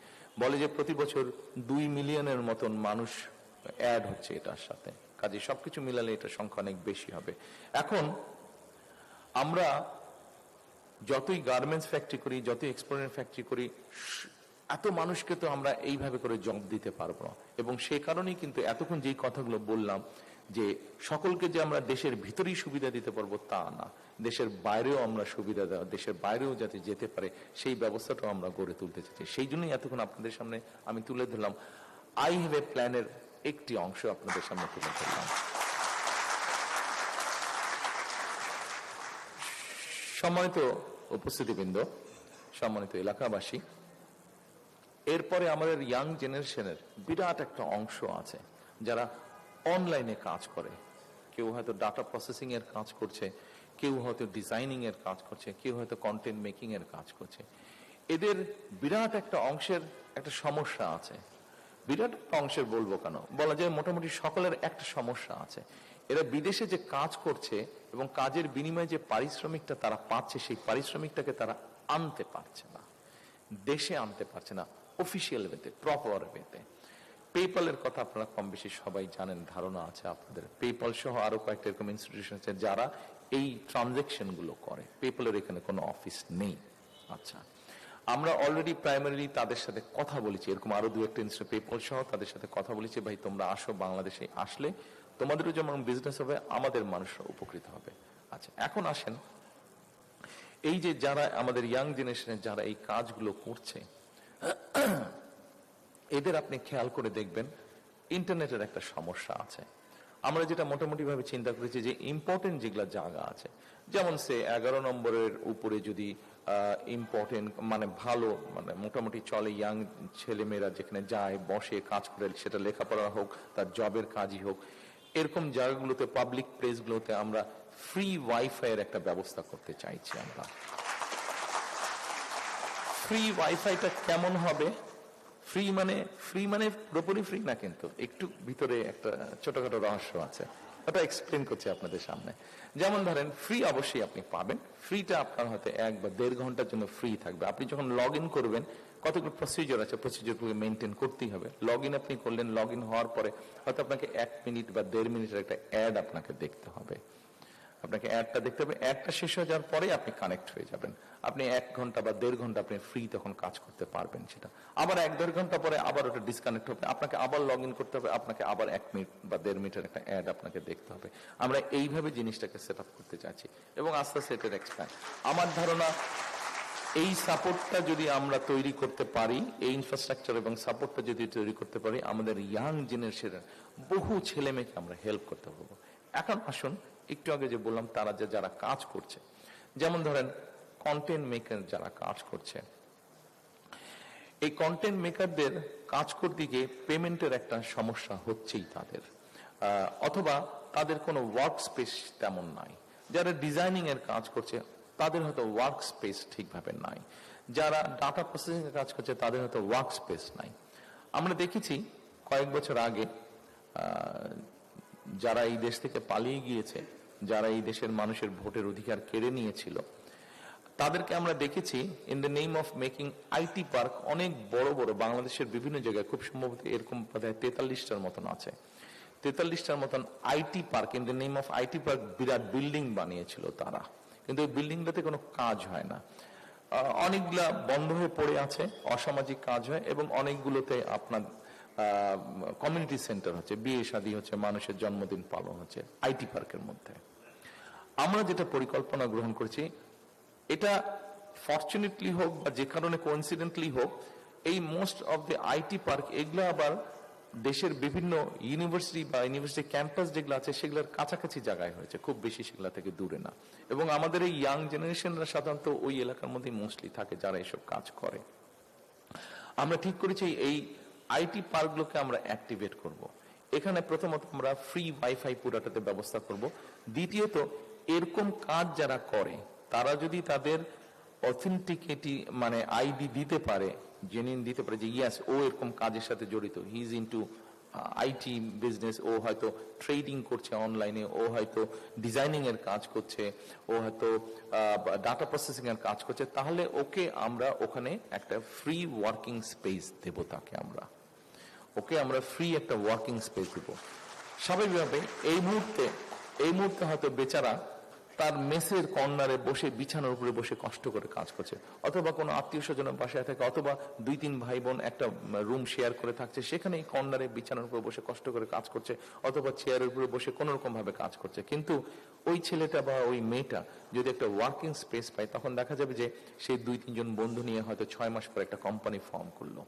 [SPEAKER 1] বলে যে প্রতি বছর 2 মিলিয়নের মতন মানুষ অ্যাড হচ্ছে এটার সাথে, কাজে সবকিছু মিলালে এটা সংখ্যা অনেক বেশি হবে। এখন আমরা যতই গার্মেন্টস ফ্যাক্টরি করি, যতই এক্সপোর্টের ফ্যাক্টরি করি, এত মানুষকে তো আমরা এইভাবে করে জব দিতে পারবো না, এবং সেই কারণেই কিন্তু এতক্ষণ যেই কথাগুলো বললাম যে সকলকে যে আমরা দেশের ভিতরেই সুবিধা দিতে পারবো তা না, দেশের বাইরেও আমরা সুবিধা দেওয়া, দেশের বাইরেও যাতে যেতে পারে সেই ব্যবস্থাটাও আমরা গড়ে তুলতে চাইছি। সেই জন্যই এতক্ষণ আপনাদের সামনে আমি তুলে ধরলাম আই হ্যাভ এ প্ল্যানের একটি অংশ আপনাদের সামনে তুলে ধরলাম। সম্মানিত উপস্থিতিবৃন্দ, সম্মানিত এলাকাবাসী, এরপরে আমাদের ইয়াং জেনারেশনের বিরাট একটা অংশ আছে যারা অনলাইনে কাজ করে। কেউ হয়তো ডাটা প্রসেসিং এর কাজ করছে, কেউ হয়তো ডিজাইনিং এর কাজ করছে, কেউ হয়তো কন্টেন্ট মেকিং এর কাজ করছে। এদের বিরাট একটা অংশের একটা সমস্যা আছে। বিরাট একটা অংশের বলবো কেন, বলা যায় মোটামুটি সকলের একটা সমস্যা আছে। এরা বিদেশে যে কাজ করছে এবং কাজের বিনিময়ে যে পারিশ্রমিকটা তারা পাচ্ছে, সেই পারিশ্রমিকটাকে তারা আনতে পারছে না, দেশে আনতে পারছে না অফিসিয়াল ওয়েতে, প্রপার ওয়েতে। পেপ্যালের কথা আপনারা কম বেশি সবাই জানেন, ধারণা আছে আপনাদের। পেপ্যাল সহ আরো কয়েকটা এরকম ইনস্টিটিউশন আছে যারা এই ট্রানজেকশন গুলো করে। পেপ্যালের এখানে কোনো অফিস নেই। আচ্ছা, আমরা অলরেডি প্রাইমারিলি তাদের সাথে কথা বলেছি, এরকম আরো দু একটা ইনস্টিটিউট পেপ্যাল সহ তাদের সাথে কথা বলেছি, ভাই তোমরা আসো বাংলাদেশে, আসলে তোমাদেরও যেমন বিজনেস হবে, আমাদের মানুষরা উপকৃত হবে। আচ্ছা, এখন আসেন এই যে যারা আমাদের ইয়াং জেনারেশনের যারা এই কাজগুলো করছে, এদের আপনি খেয়াল করে দেখবেন ইন্টারনেটের একটা সমস্যা আছে। আমরা যেটা মোটামুটি ভাবে চিন্তা করেছি যে ইম্পর্টেন্ট যেগুলা জায়গা আছে, যেমন সে 11 নম্বরের উপরে যদি ইম্পর্টেন্ট মানে ভালো মানে মোটামুটি চলে, ইয়াং ছেলে মেয়েরা যেখানে যায় বসে কাজ করে, সেটা লেখাপড়া হোক, তার জবের কাজই হোক, এরকম জায়গাগুলোতে পাবলিক প্লেসগুলোতে আমরা ফ্রি ওয়াইফাই এর একটা ব্যবস্থা করতে চাইছি। আমরা ফ্রি ওয়াইফাইটা কেমন হবে? ফ্রি মানে পুরোপুরি ফ্রি না, কিন্তু একটু ভিতরে একটা ছোটখাটো রহস্য আছে, ওটা এক্সপ্লেন করছি আপনাদের সামনে। যেমন ধরেন, ফ্রি অবশ্যই আপনি পাবেন, ফ্রিটা আপনার হয়তো 1 বা 1.5 ঘন্টার জন্য ফ্রি থাকবে। আপনি যখন লগ ইন করবেন, কতগুলো প্রসিজার আছে, প্রসিজারগুলো মেনটেন করতেই হবে। লগ ইন আপনি করলেন, লগ ইন হওয়ার পরে হয়তো আপনাকে 1 মিনিট বা 1.5 মিনিটের একটা অ্যাড আপনাকে দেখতে হবে। আপনাকে অ্যাডটা দেখতে হবে, অ্যাডটা শেষ হয়ে যাওয়ার পরে আপনি কানেক্ট হয়ে যাবেন। আপনি 1 ঘন্টা বা 1.5 ঘন্টা আপনি ফ্রি তখন কাজ করতে পারবেন। সেটা আবার 1-1.5 ঘন্টা পরে আবার ওটা ডিসকানেক্ট হবে, আপনাকে আবার লগ ইন করতে হবে, আপনাকে আবার 1 মিনিট বা 1.5 মিনিটের একটা অ্যাড আপনাকে দেখতে হবে। আমরা এইভাবে জিনিসটাকে সেট আপ করতে চাচ্ছি এবং আস্তে আস্তে এটার এক্সপ্যান্ড। আমার ধারণা এই সাপোর্টটা যদি আমরা তৈরি করতে পারি, এই ইনফ্রাস্ট্রাকচার এবং সাপোর্টটা যদি তৈরি করতে পারি, আমাদের ইয়াং জেনারেশনের বহু ছেলে মেয়েকে আমরা হেল্প করতে পারবো। এখন আসুন, একটু আগে যে বললাম তারা যারা কাজ করছে, যেমন ধরেন কন্টেন্ট মেকার যারা কাজ করছে, এই কন্টেন্ট মেকারদের কাজ করতে গিয়ে পেমেন্টের একটা সমস্যা হচ্ছেই তাদের, অথবা তাদের কোনো ওয়ার্ক স্পেস তেমন নাই। যারা ডিজাইনিং এর কাজ করছে তাদের হয়তো ওয়ার্ক স্পেস ঠিকভাবে নাই। যারা ডাটা প্রসেসিং এর কাজ করছে তাদের হয়তো ওয়ার্ক স্পেস নাই। আমরা দেখেছি কয়েক বছর আগে যারা এই দেশ থেকে পালিয়ে গিয়েছে, যারা এই দেশের মানুষের ভোটের অধিকার কেড়ে নিয়েছিল, তাদেরকে আমরা দেখেছি in the name of making IT park, অনেক বড় বড় বাংলাদেশের বিভিন্ন জায়গায়, খুব সম্ভবত এরকম 43টার মতন আছে, 43টার মতন IT park, in the name of IT park Virat building বানিয়েছিল তারা, কিন্তু ওই বিল্ডিংটাতে কোনো কাজ হয় না। অনেকগুলা বন্ধ হয়ে পড়ে আছে, অসামাজিক কাজ হয়, এবং অনেকগুলোতে আপনার কমিউনিটি সেন্টার হচ্ছে, বিয়ে শাদী হচ্ছে, মানুষের জন্মদিন পালন হচ্ছে আইটি পার্কের মধ্যে। আমরা যেটা পরিকল্পনা গ্রহণ করেছি, এটা ফরচুনেটলি হোক বা যে কারণে কোইন্সিডেন্টলি হোক, এই most of the IT park এগুলো আবার দেশের বিভিন্ন ইউনিভার্সিটি বা ইউনিভার্সিটি ক্যাম্পাস যেগুলো আছে সেগুলোর কাছাকাছি জায়গায় হয়েছে, খুব বেশি সেগুলা থেকে দূরে না। এবং আমাদের এই ইয়াং জেনারেশনরা সাধারণত ওই এলাকার মধ্যে মোস্টলি থাকে যারা এসব কাজ করে। আমরা ঠিক করেছি এই আইটি পার্কগুলোকে আমরা অ্যাক্টিভেট করব। এখানে প্রথমত আমরা ফ্রি ওয়াইফাই পুরাটাতে ব্যবস্থা করব। দ্বিতীয়ত, এরকম কাজ যারা করে তারা যদি তাদের অথেন্টিকেটি মানে আইডি দিতে পারে, জেনুইন দিতে পারে যে ইয়াস ও এরকম কাজের সাথে জড়িত, he is into IT business, ও হয়তো ট্রেডিং করছে অনলাইনে, ও হয়তো ডিজাইনিং এর কাজ করছে, ও হয়তো ডাটা প্রসেসিং এর কাজ করছে, তাহলে ওকে আমরা ওখানে একটা ফ্রি ওয়ার্কিং স্পেস দেব। তাকে আমরা ফ্রি একটা ওয়ার্কিং স্পেস দেব। স্বাভাবিকভাবে এই মুহূর্তে হয়তো বেচারা তার মেসের কর্নারে বসে বিছানার উপরে বসে কষ্ট করে কাজ করছে, অথবা কোনো আত্মীয় স্বজনের বাসায় থাকে, অথবা 2-3 ভাই বোন একটা রুম শেয়ার করে থাকছে, সেখানে এই কর্নারে বিছানার উপরে বসে কষ্ট করে কাজ করছে, অথবা চেয়ারের উপরে বসে কোন রকম ভাবে কাজ করছে। কিন্তু ওই ছেলেটা বা ওই মেয়েটা যদি একটা ওয়ার্কিং স্পেস পায়, তখন দেখা যাবে যে সেই 2-3 জন বন্ধু নিয়ে হয়তো 6 মাস পর একটা কোম্পানি ফর্ম করলো।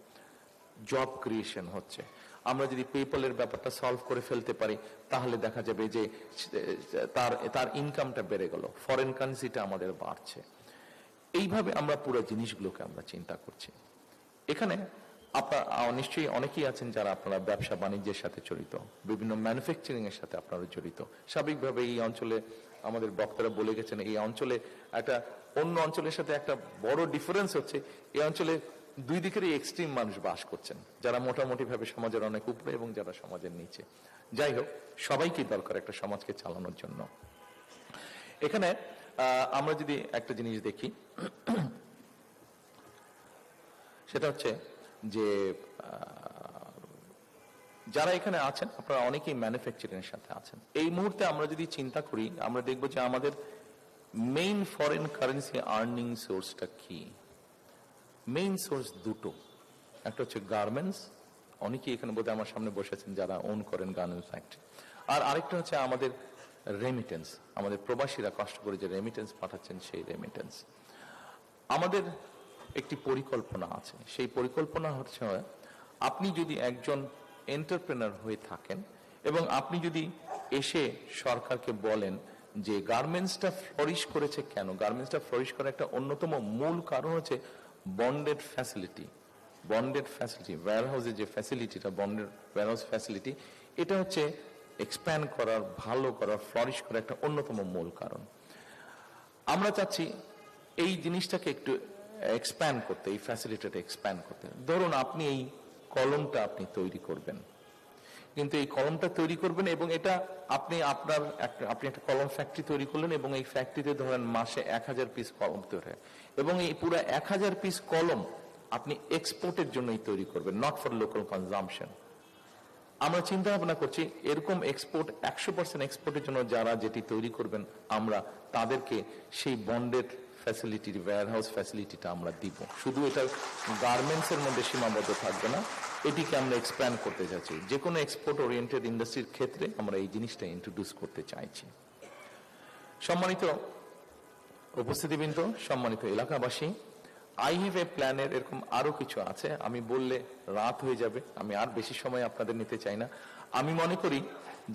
[SPEAKER 1] জব ক্রিয়েশন হচ্ছে। আমরা যদি পেপলের ব্যাপারটা সলভ করে ফেলতে পারি তাহলে দেখা যাবে যে তার ইনকামটা বেড়ে গেল, ফরেন কারেন্সিটা আমাদের বাড়ছে। এইভাবে আমরা পুরো জিনিসগুলোকে আমরা চিন্তা করছি। এখানে আপনারা নিশ্চয়ই অনেকেই আছেন যারা আপনারা ব্যবসা বাণিজ্যের সাথে জড়িত, বিভিন্ন ম্যানুফ্যাকচারিং এর সাথে আপনারা জড়িত। স্বাভাবিকভাবে এই অঞ্চলে আমাদের বক্তারা বলে গেছেন, এই অঞ্চলে একটা অন্য অঞ্চলের সাথে একটা বড় ডিফারেন্স হচ্ছে, এই অঞ্চলে দুই দিকেরই এক্সট্রিম মানুষ বাস করছেন, যারা মোটামুটি ভাবে সমাজের অনেক উপরে এবং যারা সমাজের নিচে। যাই হোক, সবাইকে দরকার একটা সমাজকে চালানোর জন্য। এখানে আমরা যদি একটা জিনিস দেখি, সেটা হচ্ছে যে যারা এখানে আছেন আপনারা অনেকেই ম্যানুফ্যাকচারিং এর সাথে আছেন। এই মুহূর্তে আমরা যদি চিন্তা করি, আমরা দেখবো যে আমাদের মেইন ফরেন কারেন্সি আর্নিং সোর্সটা কি। মেইন সোর্স দুটো, একটা হচ্ছে গার্মেন্টস, অনেকেই এখানে বোধহয় আমার সামনে বসেছেন যারা ওন করেন গার্মেন্টস ফ্যাক্টরি, আর আরেকটা হচ্ছে আমাদের রেমিটেন্স, আমাদের প্রবাসীরা কষ্ট করে যে রেমিটেন্স পাঠাচ্ছেন সেই রেমিটেন্স। আমাদের একটি পরিকল্পনা আছে, সেই পরিকল্পনা হচ্ছে আপনি যদি একজন এন্টারপ্রেনার হয়ে থাকেন এবং আপনি যদি এসে সরকারকে বলেন যে গার্মেন্টসটা ফ্লোরিশ করেছে কেন, গার্মেন্টসটা ফ্লোরিশ করার একটা অন্যতম মূল কারণ হচ্ছে বন্ডেড ফ্যাসিলিটি। বন্ডেড ফ্যাসিলিটি, ওয়্যারহাউসের যে ফ্যাসিলিটিটা, বন্ডেড ওয়্যারহাউস ফ্যাসিলিটি, এটা হচ্ছে এক্সপ্যান্ড করার, ভালো করার, ফ্লোরিশ করার একটা অন্যতম মূল কারণ। আমরা চাচ্ছি এই জিনিসটাকে একটু এক্সপ্যান্ড করতে, এই ফ্যাসিলিটিটা এক্সপ্যান্ড করতে। ধরুন আপনি এই কলমটা আপনি তৈরি করবেন, কিন্তু এই কলমটা তৈরি করবেন এবং এটা আপনি একটা কলম ফ্যাক্টরি তৈরি করলেন এবং এই ফ্যাক্টরিতে ধরেন মাসে 1000 পিস কলম তৈরি হয় এবং এই পুরো 1000 পিস কলম আপনি এক্সপোর্টের জন্যই তৈরি করবেন, নট ফর লোকাল কনজাম্পশন। আমরা চিন্তা ভাবনা করছি এরকম এক্সপোর্ট, 100% এক্সপোর্টের জন্য যারা যেটি তৈরি করবেন আমরা তাদেরকে সেই বন্ডেড ফ্যাসিলিটির, ওয়্যারহাউস ফ্যাসিলিটিটা আমরা দিব। শুধু এটা গার্মেন্টস এর মধ্যে সীমাবদ্ধ থাকবে না, এটিকে আমরা এক্সপ্যান্ড করতে চাইছি। যে কোনো এক্সপোর্ট ওরিয়েন্টেড ইন্ডাস্ট্রির ক্ষেত্রে আমরা এই জিনিসটা ইন্ট্রোডিউস করতে চাইছি। সম্মানিত উপস্থিতিবৃন্দ, সম্মানিত এলাকাবাসী, আই হ্যাভ এ প্ল্যানের এরকম আরো কিছু আছে, আমি বললে রাত হয়ে যাবে, আমি আর বেশি সময় আপনাদের নিতে চাই না। আমি মনে করি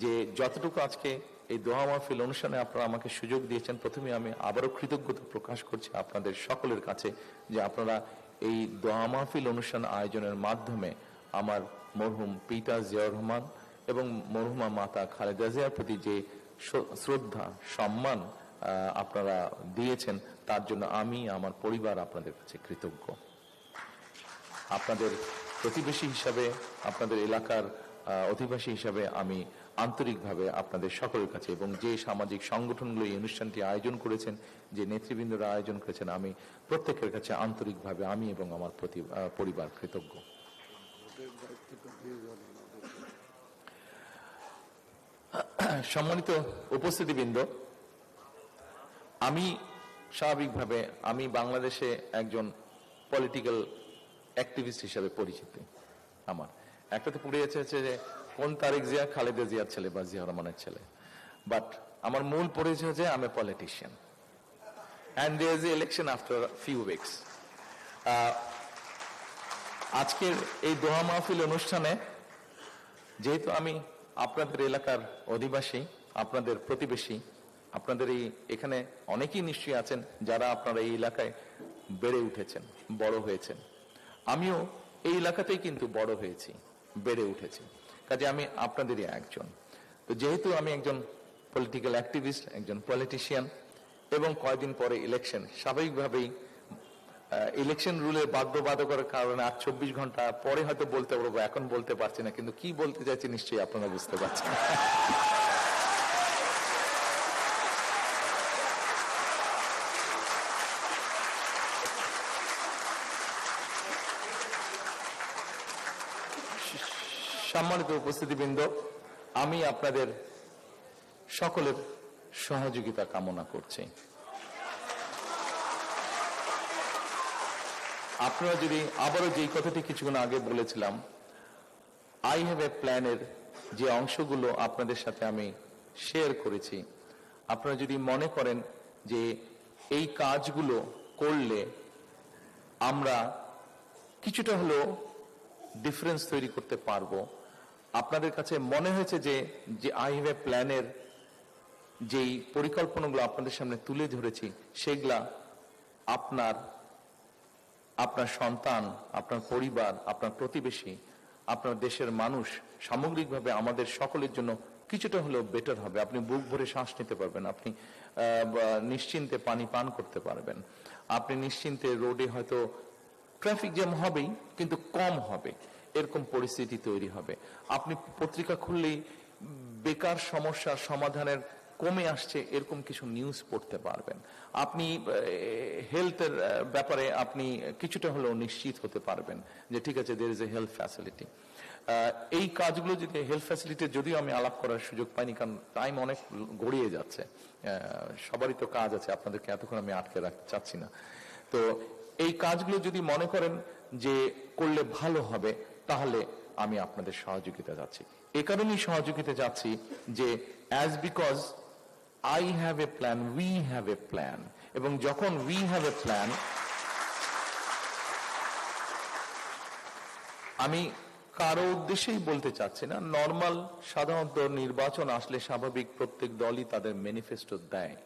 [SPEAKER 1] যে যতটুকু আজকে এই দোয়া মাহফিল অনুষ্ঠানে আপনারা আমাকে সুযোগ দিয়েছেন, প্রথমে আমি আবারও কৃতজ্ঞতা প্রকাশ করছি আপনাদের সকলের কাছে যে আপনারা এই দোয়া মাহফিল অনুষ্ঠান আয়োজনের মাধ্যমে আমার মরহুম পিতা জিয়াউর রহমান এবং মরহুমা মাতা খালেদা জিয়ার প্রতি যে শ্রদ্ধা, সম্মান আপনারা দিয়েছেন, তার জন্য আমি, আমার পরিবার আপনাদের কাছে কৃতজ্ঞ। আপনাদের প্রতিবেশী হিসাবে, আপনাদের এলাকার অধিবাসী হিসাবে আমি আন্তরিকভাবে আপনাদের সকলের কাছে এবং যে সামাজিক সংগঠনগুলো এই অনুষ্ঠানটি আয়োজন করেছেন, যে নেতৃবৃন্দরা আয়োজন করেছেন, আমি প্রত্যেকের কাছে আন্তরিকভাবে আমি এবং আমার পরিবার কৃতজ্ঞ। সম্মানিত উপস্থিতিবৃন্দ, আমি স্বাভাবিকভাবে আমি বাংলাদেশে একজন পলিটিক্যাল অ্যাক্টিভিস্ট হিসেবে পরিচিত। আমার একটাতে পড়ে যাচ্ছে যে কোন তারেক জিয়া খালেদা জিয়ার ছেলে বা জিয়া রহমানের ছেলে, বাট আমার মূল পরিচয় হচ্ছে আমি politician and there is election after few weeks. আজকের এই দোয়া মাহফিল অনুষ্ঠানে যেহেতু আমি আপনাদের এলাকার অধিবাসী, আপনাদের প্রতিবেশী, আপনাদের এখানে অনেকেই নিশ্চয়ই আছেন যারা আপনারা এই এলাকায় বেড়ে উঠেছেন, বড় হয়েছেন। আমিও এই এলাকাতেই কিন্তু বড় হয়েছি, বেড়ে উঠেছি, কাজে আমি আপনাদেরই একজন। তো যেহেতু আমি একজন পলিটিক্যাল অ্যাক্টিভিস্ট, একজন পলিটিশিয়ান এবং কয়েকদিন পরে ইলেকশন, স্বাভাবিকভাবেই ইলেকশন রুলের বাধ্যবাধকতার কারণে আর 24 ঘন্টা পরে হয়তো বলতে পারবো, এখন বলতে পারছি না, কিন্তু কি বলতে চাইছি নিশ্চয়ই আপনারা বুঝতে পারছেন। সম্মানিত উপস্থিতিবৃন্দ, আমি আপনাদের সকলের সহযোগিতা কামনা করছি। আপনারা যদি আবারও যেই কথাটি কিছুক্ষণ আগে বলেছিলাম, আই হ্যাভ এ প্ল্যানের যে অংশগুলো আপনাদের সাথে আমি শেয়ার করেছি, আপনারা যদি মনে করেন যে এই কাজগুলো করলে আমরা কিছুটা হলেও ডিফারেন্স তৈরি করতে পারবো। আপনাদের কাছে মনে হয়েছে যে আই হ্যাভ এ প্ল্যানের যেই পরিকল্পনাগুলো আপনাদের সামনে তুলে ধরেছি সেগুলা আপনার আপনার সন্তান, আপনার পরিবার, আপনার প্রতিবেশী, আপনার দেশের মানুষ, সামগ্রিকভাবে আমাদের সকলের জন্য কিছুটা হলেও বেটার হবে। আপনি বুক ভরে শ্বাস নিতে পারবেন, আপনি নিশ্চিন্তে পানি পান করতে পারবেন, আপনি নিশ্চিন্তে রোডে হয়তো ট্রাফিক জ্যাম হবেই কিন্তু কম হবে, এরকম পরিস্থিতি তৈরি হবে। আপনি পত্রিকা খুললেই বেকার সমস্যার সমাধানের কমে আসছে এরকম কিছু নিউজ পড়তে পারবেন। আপনি হেলথের ব্যাপারে আপনি কিছুটা হলেও নিশ্চিত হতে পারবেন যে ঠিক আছে, there is a health facility. এই কাজগুলো যদি হেলথ ফ্যাসিলিটি যদিও আমি আলাপ করার সুযোগ পাইনি, কারণ টাইম অনেক গড়িয়ে যাচ্ছে, সবারই তো কাজ আছে, আপনাদেরকে এতক্ষণ আমি আটকে রাখতে চাচ্ছি না। তো এই কাজগুলো যদি মনে করেন যে করলে ভালো হবে, তাহলে আমি আপনাদের সহযোগিতা যাচ্ছি। এ কারণেই সহযোগিতা যাচ্ছি যে as because I have a plan, we have a plan, এবং যখন we have a plan, আমি কারো উদ্দেশ্যেই বলতে চাচ্ছি না, নর্মাল সাধারণত নির্বাচন আসলে স্বাভাবিক প্রত্যেক দলই তাদের ম্যানিফেস্টো দেয়।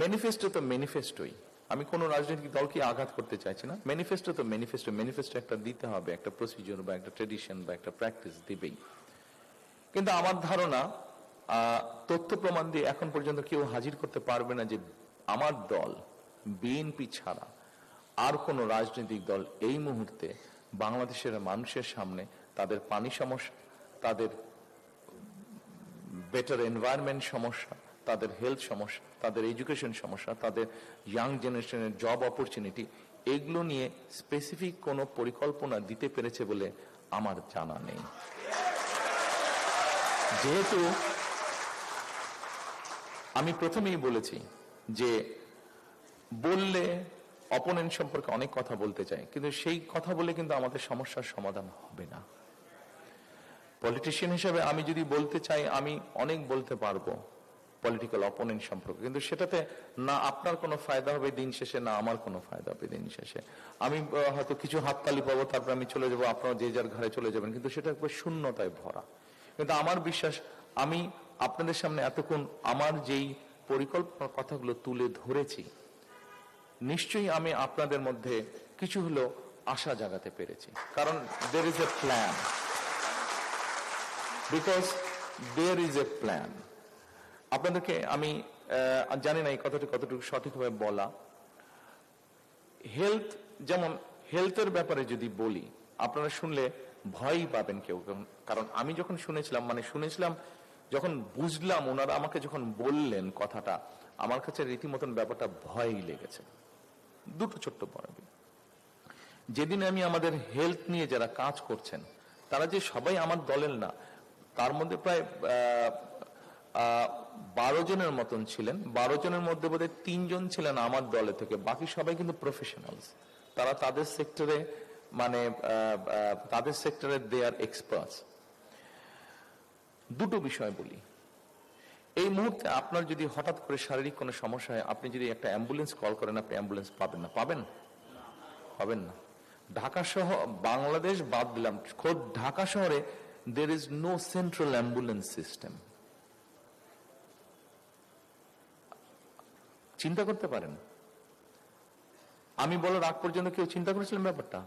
[SPEAKER 1] ম্যানিফেস্টো তো ম্যানিফেস্টোই, আমি কোনো রাজনৈতিক দলকে আঘাত করতে চাইছি না। ম্যানিফেস্টো তো ম্যানিফেস্টো, ম্যানিফেস্টো একটা দিতে হবে, একটা প্রসিডিউর বা একটা ট্রেডিশন বা একটা প্র্যাকটিস দিবেই। কিন্তু আমার ধারণা তথ্য প্রমাণ দিয়ে এখন পর্যন্ত কেউ হাজির করতে পারবে না যে আমার দল বিএনপি ছাড়া আর কোন রাজনৈতিক দল এই মুহূর্তে বাংলাদেশের মানুষের সামনে তাদের পানি সমস্যা, তাদের বেটার এনভায়রনমেন্ট সমস্যা, তাদের হেলথ সমস্যা, তাদের এডুকেশন সমস্যা, তাদের ইয়াং জেনারেশনের জব অপরচুনিটি, এগুলো নিয়ে স্পেসিফিক কোনো পরিকল্পনা দিতে পেরেছে বলে আমার জানা নেই। যেহেতু আমি প্রথমেই বলেছি যে বললে অপোনেন্ট সম্পর্কে অনেক কথা বলতে চাই, কিন্তু সেই কথা বলে কিন্তু আমাদের সমস্যার সমাধান হবে না। পলিটিশিয়ান হিসেবে আমি যদি বলতে চাই, আমি অনেক বলতে পারবো পলিটিক্যাল অপোনেন্ট সম্পর্কে, কিন্তু সেটাতে না আপনার কোনো ফায়দা হবে দিন শেষে, না আমার কোনো ফায়দা হবে দিন শেষে। আমি হয়তো কিছু হাততালি পাবো, তারপর আমি চলে যাবো, আপনারা যে যার ঘরে চলে যাবেন, কিন্তু সেটা একবার শূন্যতায় ভরা। কিন্তু আমার বিশ্বাস, আমি আপনাদের সামনে এতক্ষণ আমার যেই পরিকল্পনার কথাগুলো তুলে ধরেছি, নিশ্চয়ই আমি আপনাদের মধ্যে কিছু হলেও আশা জাগাতে পেরেছি। কারণ there is a plan, because there is a plan। আপনাদেরকে আমি জানি না এই কথাটি কতটুকু সঠিকভাবে বলা। হেলথ, যেমন হেলথের ব্যাপারে যদি বলি, আপনারা শুনলে ভয়ই পাবেন কেউ, কারণ আমি যখন শুনেছিলাম যখন বুঝলাম, ওনারা আমাকে যখন বললেন কথাটা, আমার কাছে রীতিমতন ব্যাপারটা ভয়ই লেগেছে। দুটো ছোট্ট পড়াবি, যেদিন আমি আমাদের হেলথ নিয়ে যারা কাজ করছেন তারা যে সবাই আমার দলের না, তার মধ্যে প্রায় 12 জনের মতন ছিলেন। 12 জনের মধ্যে বোধহয় 3 জন ছিলেন আমার দলে থেকে, বাকি সবাই কিন্তু প্রফেশনালস। তারা তাদের সেক্টরে তাদের সেক্টরে দে আর এক্সপার্টস। দুটো বিষয় বলি, এই মুহূর্তে আপনার যদি হঠাৎ করে শারীরিক কোনো সমস্যা হয়, আপনি যদি একটা অ্যাম্বুলেন্স কল করেন, আপনি অ্যাম্বুলেন্স পাবেন না? পাবেন না। ঢাকা সহ বাংলাদেশ বাদ দিলাম, খোদ ঢাকা শহরে there is no central ambulance system. চিন্তা করতে পারেন, আমি বলার আগ পর্যন্ত কেউ চিন্তা করেছিলেন ব্যাপারটা?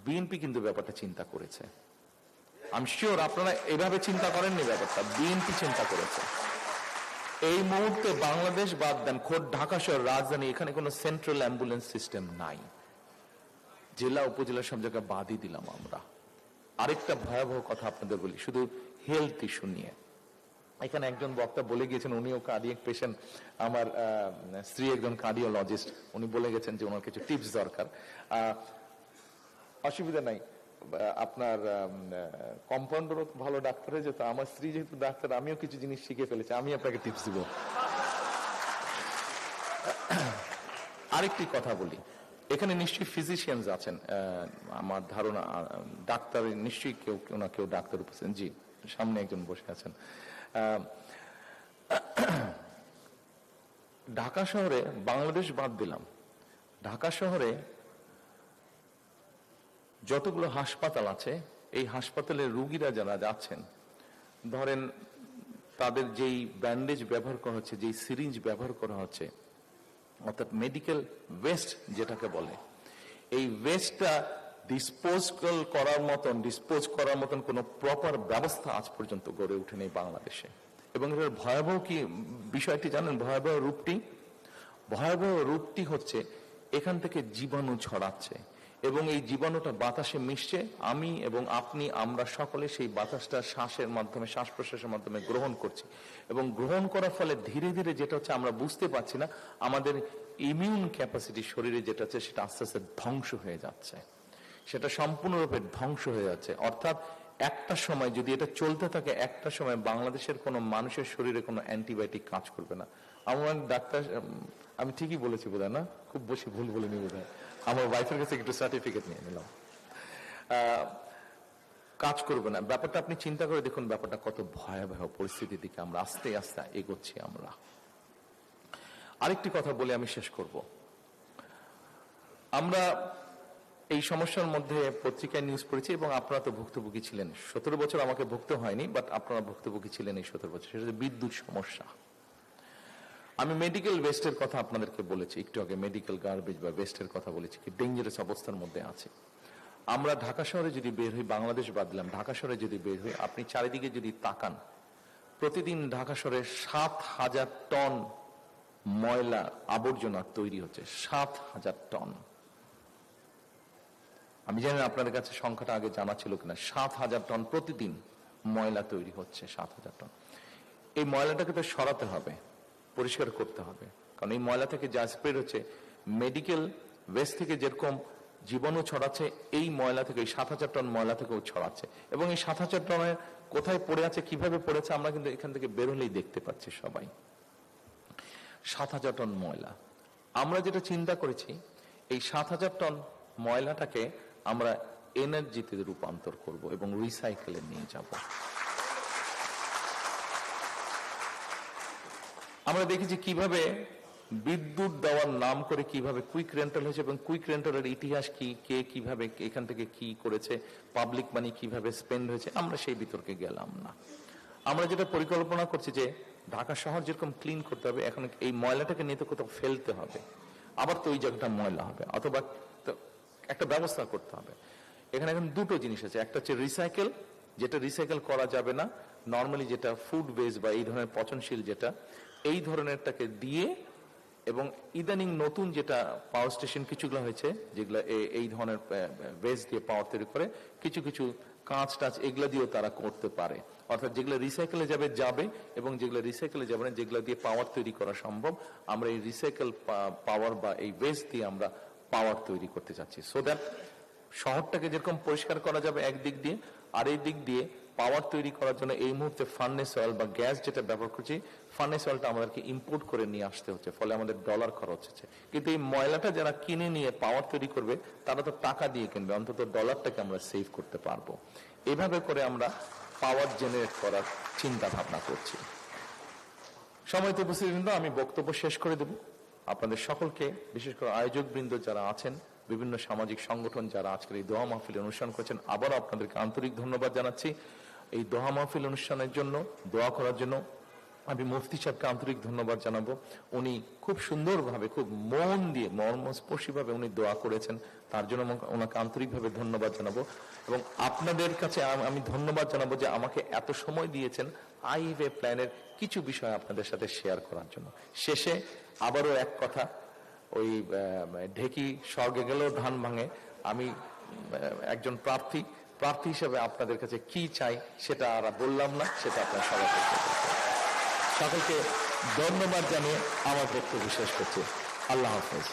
[SPEAKER 1] বিএনপি কিন্তু ব্যাপারটা চিন্তা করেছে। আমি শিওর আপনারা এভাবে চিন্তা করেননি ব্যাপারটা, বিএনপি চিন্তা করেছে। এই মুহূর্তে বাংলাদেশ বাদ দেন, খোদ ঢাকা শহর রাজধানী, এখানে কোনো সেন্ট্রাল অ্যাম্বুলেন্স সিস্টেম নাই। জেলা উপজেলা সব জায়গায় বাদই দিলাম আমরা। আরেকটা ভয়াবহ কথা আপনাদের বলি, শুধু হেলথ ইস্যু নিয়ে। এখানে একজন বক্তা বলে গিয়েছেন, উনিও কার্ডিয়াক পেশেন্ট, আমার স্ত্রী একজন কার্ডিওলজিস্ট, উনি বলে গেছেন যে ওনার কিছু টিপস দরকার। অসুবিধা নাই, আপনার কম্পাউন্ডারও ভালো ডাক্তার হয়ে যেত, আমার স্ত্রী যেহেতু ডাক্তার, আমিও কিছু জিনিস শিখে ফেলেছি, আমি আপনাকে টিপস দিব। আরেকটি কথা বলি, এখানে নিশ্চয়ই ফিজিশিয়ানস আছেন, আমার ধারণা ডাক্তার নিশ্চয়ই কেউ না কেউ ডাক্তার উপস্থিত। জি, সামনে একজন বসে আছেন। ঢাকা শহরে, বাংলাদেশ বাদ দিলাম, ঢাকা শহরে যতগুলো হাসপাতাল আছে এই হাসপাতালের রোগীরা যারা যাচ্ছেন, ধরেন তাদের যেই ব্যান্ডেজ ব্যবহার করা হচ্ছে, যেই সিরিঞ্জ ব্যবহার করা হচ্ছে, অর্থাৎ মেডিকেল ওয়েস্ট যেটাকে বলে, এই ওয়েস্টটা ডিসপোজ করার মতন কোন প্রপার ব্যবস্থা আজ পর্যন্ত গড়ে ওঠেনি বাংলাদেশে। এবং এর ভয়াবহ কি বিষয়টি জানেন? ভয়াবহ রূপটি হচ্ছে এখান থেকে জীবাণু ছড়াচ্ছে এবং এই জীবাণুটা বাতাসে মিশছে। আমি এবং আপনি, আমরা সকলে সেই বাতাসটা শ্বাসের মাধ্যমে, শ্বাস প্রশ্বাসের মাধ্যমে গ্রহণ করছি এবং গ্রহণ করার ফলে ধীরে ধীরে যেটা হচ্ছে আমরা বুঝতে পারছি না, আমাদের ইমিউন ক্যাপাসিটি শরীরে যেটা আছে সেটা আস্তে আস্তে ধ্বংস হয়ে যাচ্ছে, সেটা সম্পূর্ণরূপে ধ্বংস হয়ে যাচ্ছে। অর্থাৎ একটা সময় যদি এটা চলতে থাকে, একটা সময় বাংলাদেশের কোনো মানুষের শরীরে কোনো অ্যান্টিবায়োটিক কাজ করবে না। আমার ডাক্তার, আমি ঠিকই বলেছি বোধহয়, না খুব বেশি ভুল বলিনি বোধহয়, আমার ওয়াইফের কাছে একটু সার্টিফিকেট নিয়ে নিলাম, কাজ করবে না। ব্যাপারটা আপনি চিন্তা করে দেখুন, ব্যাপারটা কত ভয়াবহ পরিস্থিতির দিকে আমরা আস্তে আস্তে এগোচ্ছি। আমরা আরেকটি কথা বলে আমি শেষ করব। আমরা এই সমস্যার মধ্যে পত্রিকায় নিউজ পড়েছি এবং আপনারা তো ভুক্তভোগী ছিলেন। 17 বছর আমাকে ভুগতে হয়নি, বাট আপনারা ভুক্তভোগী ছিলেন এই 17 বছর। সেটা বিদ্যুৎ সমস্যা। আমি মেডিকেল ওয়েস্টের কথা আপনাদেরকে বলেছি একটু আগে, মেডিকেল গার্বেজ বা ওয়েস্টের কথা বলেছি, কি ডেঞ্জারাস অবস্থার মধ্যে আছে। আমরা ঢাকা শহরে যদি বের হই, বাংলাদেশ বাদ দিলাম, ঢাকা শহরে যদি বের হই, আপনি চারিদিকে যদি তাকান, প্রতিদিন ঢাকা শহরে 7,000 টন ময়লা আবর্জনা তৈরি হচ্ছে। 7,000 টন। আমি জানি না আপনাদের কাছে সংখ্যাটা আগে জানা ছিল কিনা। 7,000 টন প্রতিদিন ময়লা তৈরি হচ্ছে। 7,000 টন। এই ময়লাটাকে তো সরাতে হবে, পরিষ্কার করতে হবে, কারণ এই ময়লা থেকে যা স্প্রেড হচ্ছে, মেডিকেল ওয়েস্ট থেকে যেরকম জীবাণু ছড়াচ্ছে, এই ময়লা থেকে, এই 7,000 টন ময়লা থেকেও ছড়াচ্ছে। এবং এই 7,000 টনের কোথায় পড়ে আছে, কিভাবে পড়েছে, আমরা কিন্তু এখান থেকে বের হলেই দেখতে পাচ্ছি সবাই। 7,000 টন ময়লা। আমরা যেটা চিন্তা করেছি, এই 7,000 টন ময়লাটাকে আমরা এনার্জিতে রূপান্তর করব এবং রিসাইকেলে নিয়ে যাব। আমরা দেখেছি কিভাবে বিদ্যুৎ দেওয়ার নাম করে কিভাবে কুইক রেন্টাল হয়েছে এবং কুইক রেন্টালের ইতিহাস কি, কে কিভাবে এখান থেকে কি করেছে, পাবলিক মানি কিভাবে স্পেন্ড হয়েছে, আমরা সেই বিতর্কে গেলাম না। আমরা যেটা পরিকল্পনা করছি যে ঢাকা শহর যেরকম ক্লিন করতে হবে, এখন এই ময়লাটাকে নিয়ে তো কোথাও ফেলতে হবে, আবার তো ওই জায়গাটা ময়লা হবে, অথবা একটা ব্যবস্থা করতে হবে। এখানে এখন দুটো জিনিস আছে। একটা হচ্ছে রিসাইকেল, যেটা রিসাইকেল করা যাবে না, নর্মালি যেটা ফুড ওয়েস্ট বা এই ধরনের পচনশীল যেটা, এই ধরনেরটাকে দিয়ে, এবং ইদানিং নতুন যেটা পাওয়ার স্টেশন কিছুগুলো হয়েছে, যেগুলো এই ধরনের ওয়েস্ট দিয়ে পাওয়ার তৈরি করে, কিছু কিছু কাঁচ টাচ এগুলো দিয়েও তারা করতে পারে। অর্থাৎ যেগুলো রিসাইকেলে যাবে এবং যেগুলো রিসাইকেলে যাবে না, যেগুলো দিয়ে পাওয়ার তৈরি করা সম্ভব, আমরা এই রিসাইকেল পাওয়ার বা এই ওয়েস্ট দিয়ে আমরা পাওয়ার তৈরি করতে চাচ্ছি। সো দ্যাট শহরটাকে যেরকম পরিষ্কার করা যাবে একদিক দিয়ে, আর এই দিক দিয়ে পাওয়ার তৈরি করার জন্য এই মুহূর্তে ফার্নেস অয়েল বা গ্যাস যেটা ব্যবহার করছি, ফার্নেস অয়েলটা আমাদেরকে ইম্পোর্ট করে নিয়ে আসতে হচ্ছে, ফলে আমাদের ডলার খরচ হচ্ছে। কিন্তু এই ময়লাটা যারা কিনে নিয়ে পাওয়ার তৈরি করবে, তারা তো টাকা দিয়ে কিনবে, অন্তত ডলারটাকে আমরা সেভ করতে পারবো। এভাবে করে আমরা পাওয়ার জেনারেট করার চিন্তা ভাবনা করছি। সময় তো উপস্থিত, আমি বক্তব্য শেষ করে দেব। আপনাদের সকলকে, বিশেষ করে আয়োজক বৃন্দ যারা আছেন, বিভিন্ন সামাজিক সংগঠন যারা আজকের এই দোয়া মাহফিল অনুষ্ঠান করেছেন, আবারও আপনাদেরকে আন্তরিক ধন্যবাদ জানাচ্ছি। এই দোয়া মাহফিল অনুষ্ঠানের জন্য, দোয়া করার জন্য আমি মুফতি সাহেবকে আন্তরিক ধন্যবাদ জানাবো। উনি খুব সুন্দরভাবে, খুব মন দিয়ে, মর্মস্পর্শীভাবে উনি দোয়া করেছেন, তার জন্য ওনাকে আন্তরিকভাবে ধন্যবাদ জানাবো। এবং আপনাদের কাছে আমি ধন্যবাদ জানাবো যে আমাকে এত সময় দিয়েছেন আইওয়ে প্ল্যানের কিছু বিষয় আপনাদের সাথে শেয়ার করার জন্য। শেষে আবারও এক কথা, ওই ঢেকি স্বর্গে গেলেও ধান ভাঙে। আমি একজন প্রার্থী হিসেবে আপনাদের কাছে কি চাই সেটা আর বললাম না, সেটা আপনার সবাই সকলকে ধন্যবাদ জানিয়ে আমার বক্তব্য শেষ করছি। আল্লাহ হাফেজ।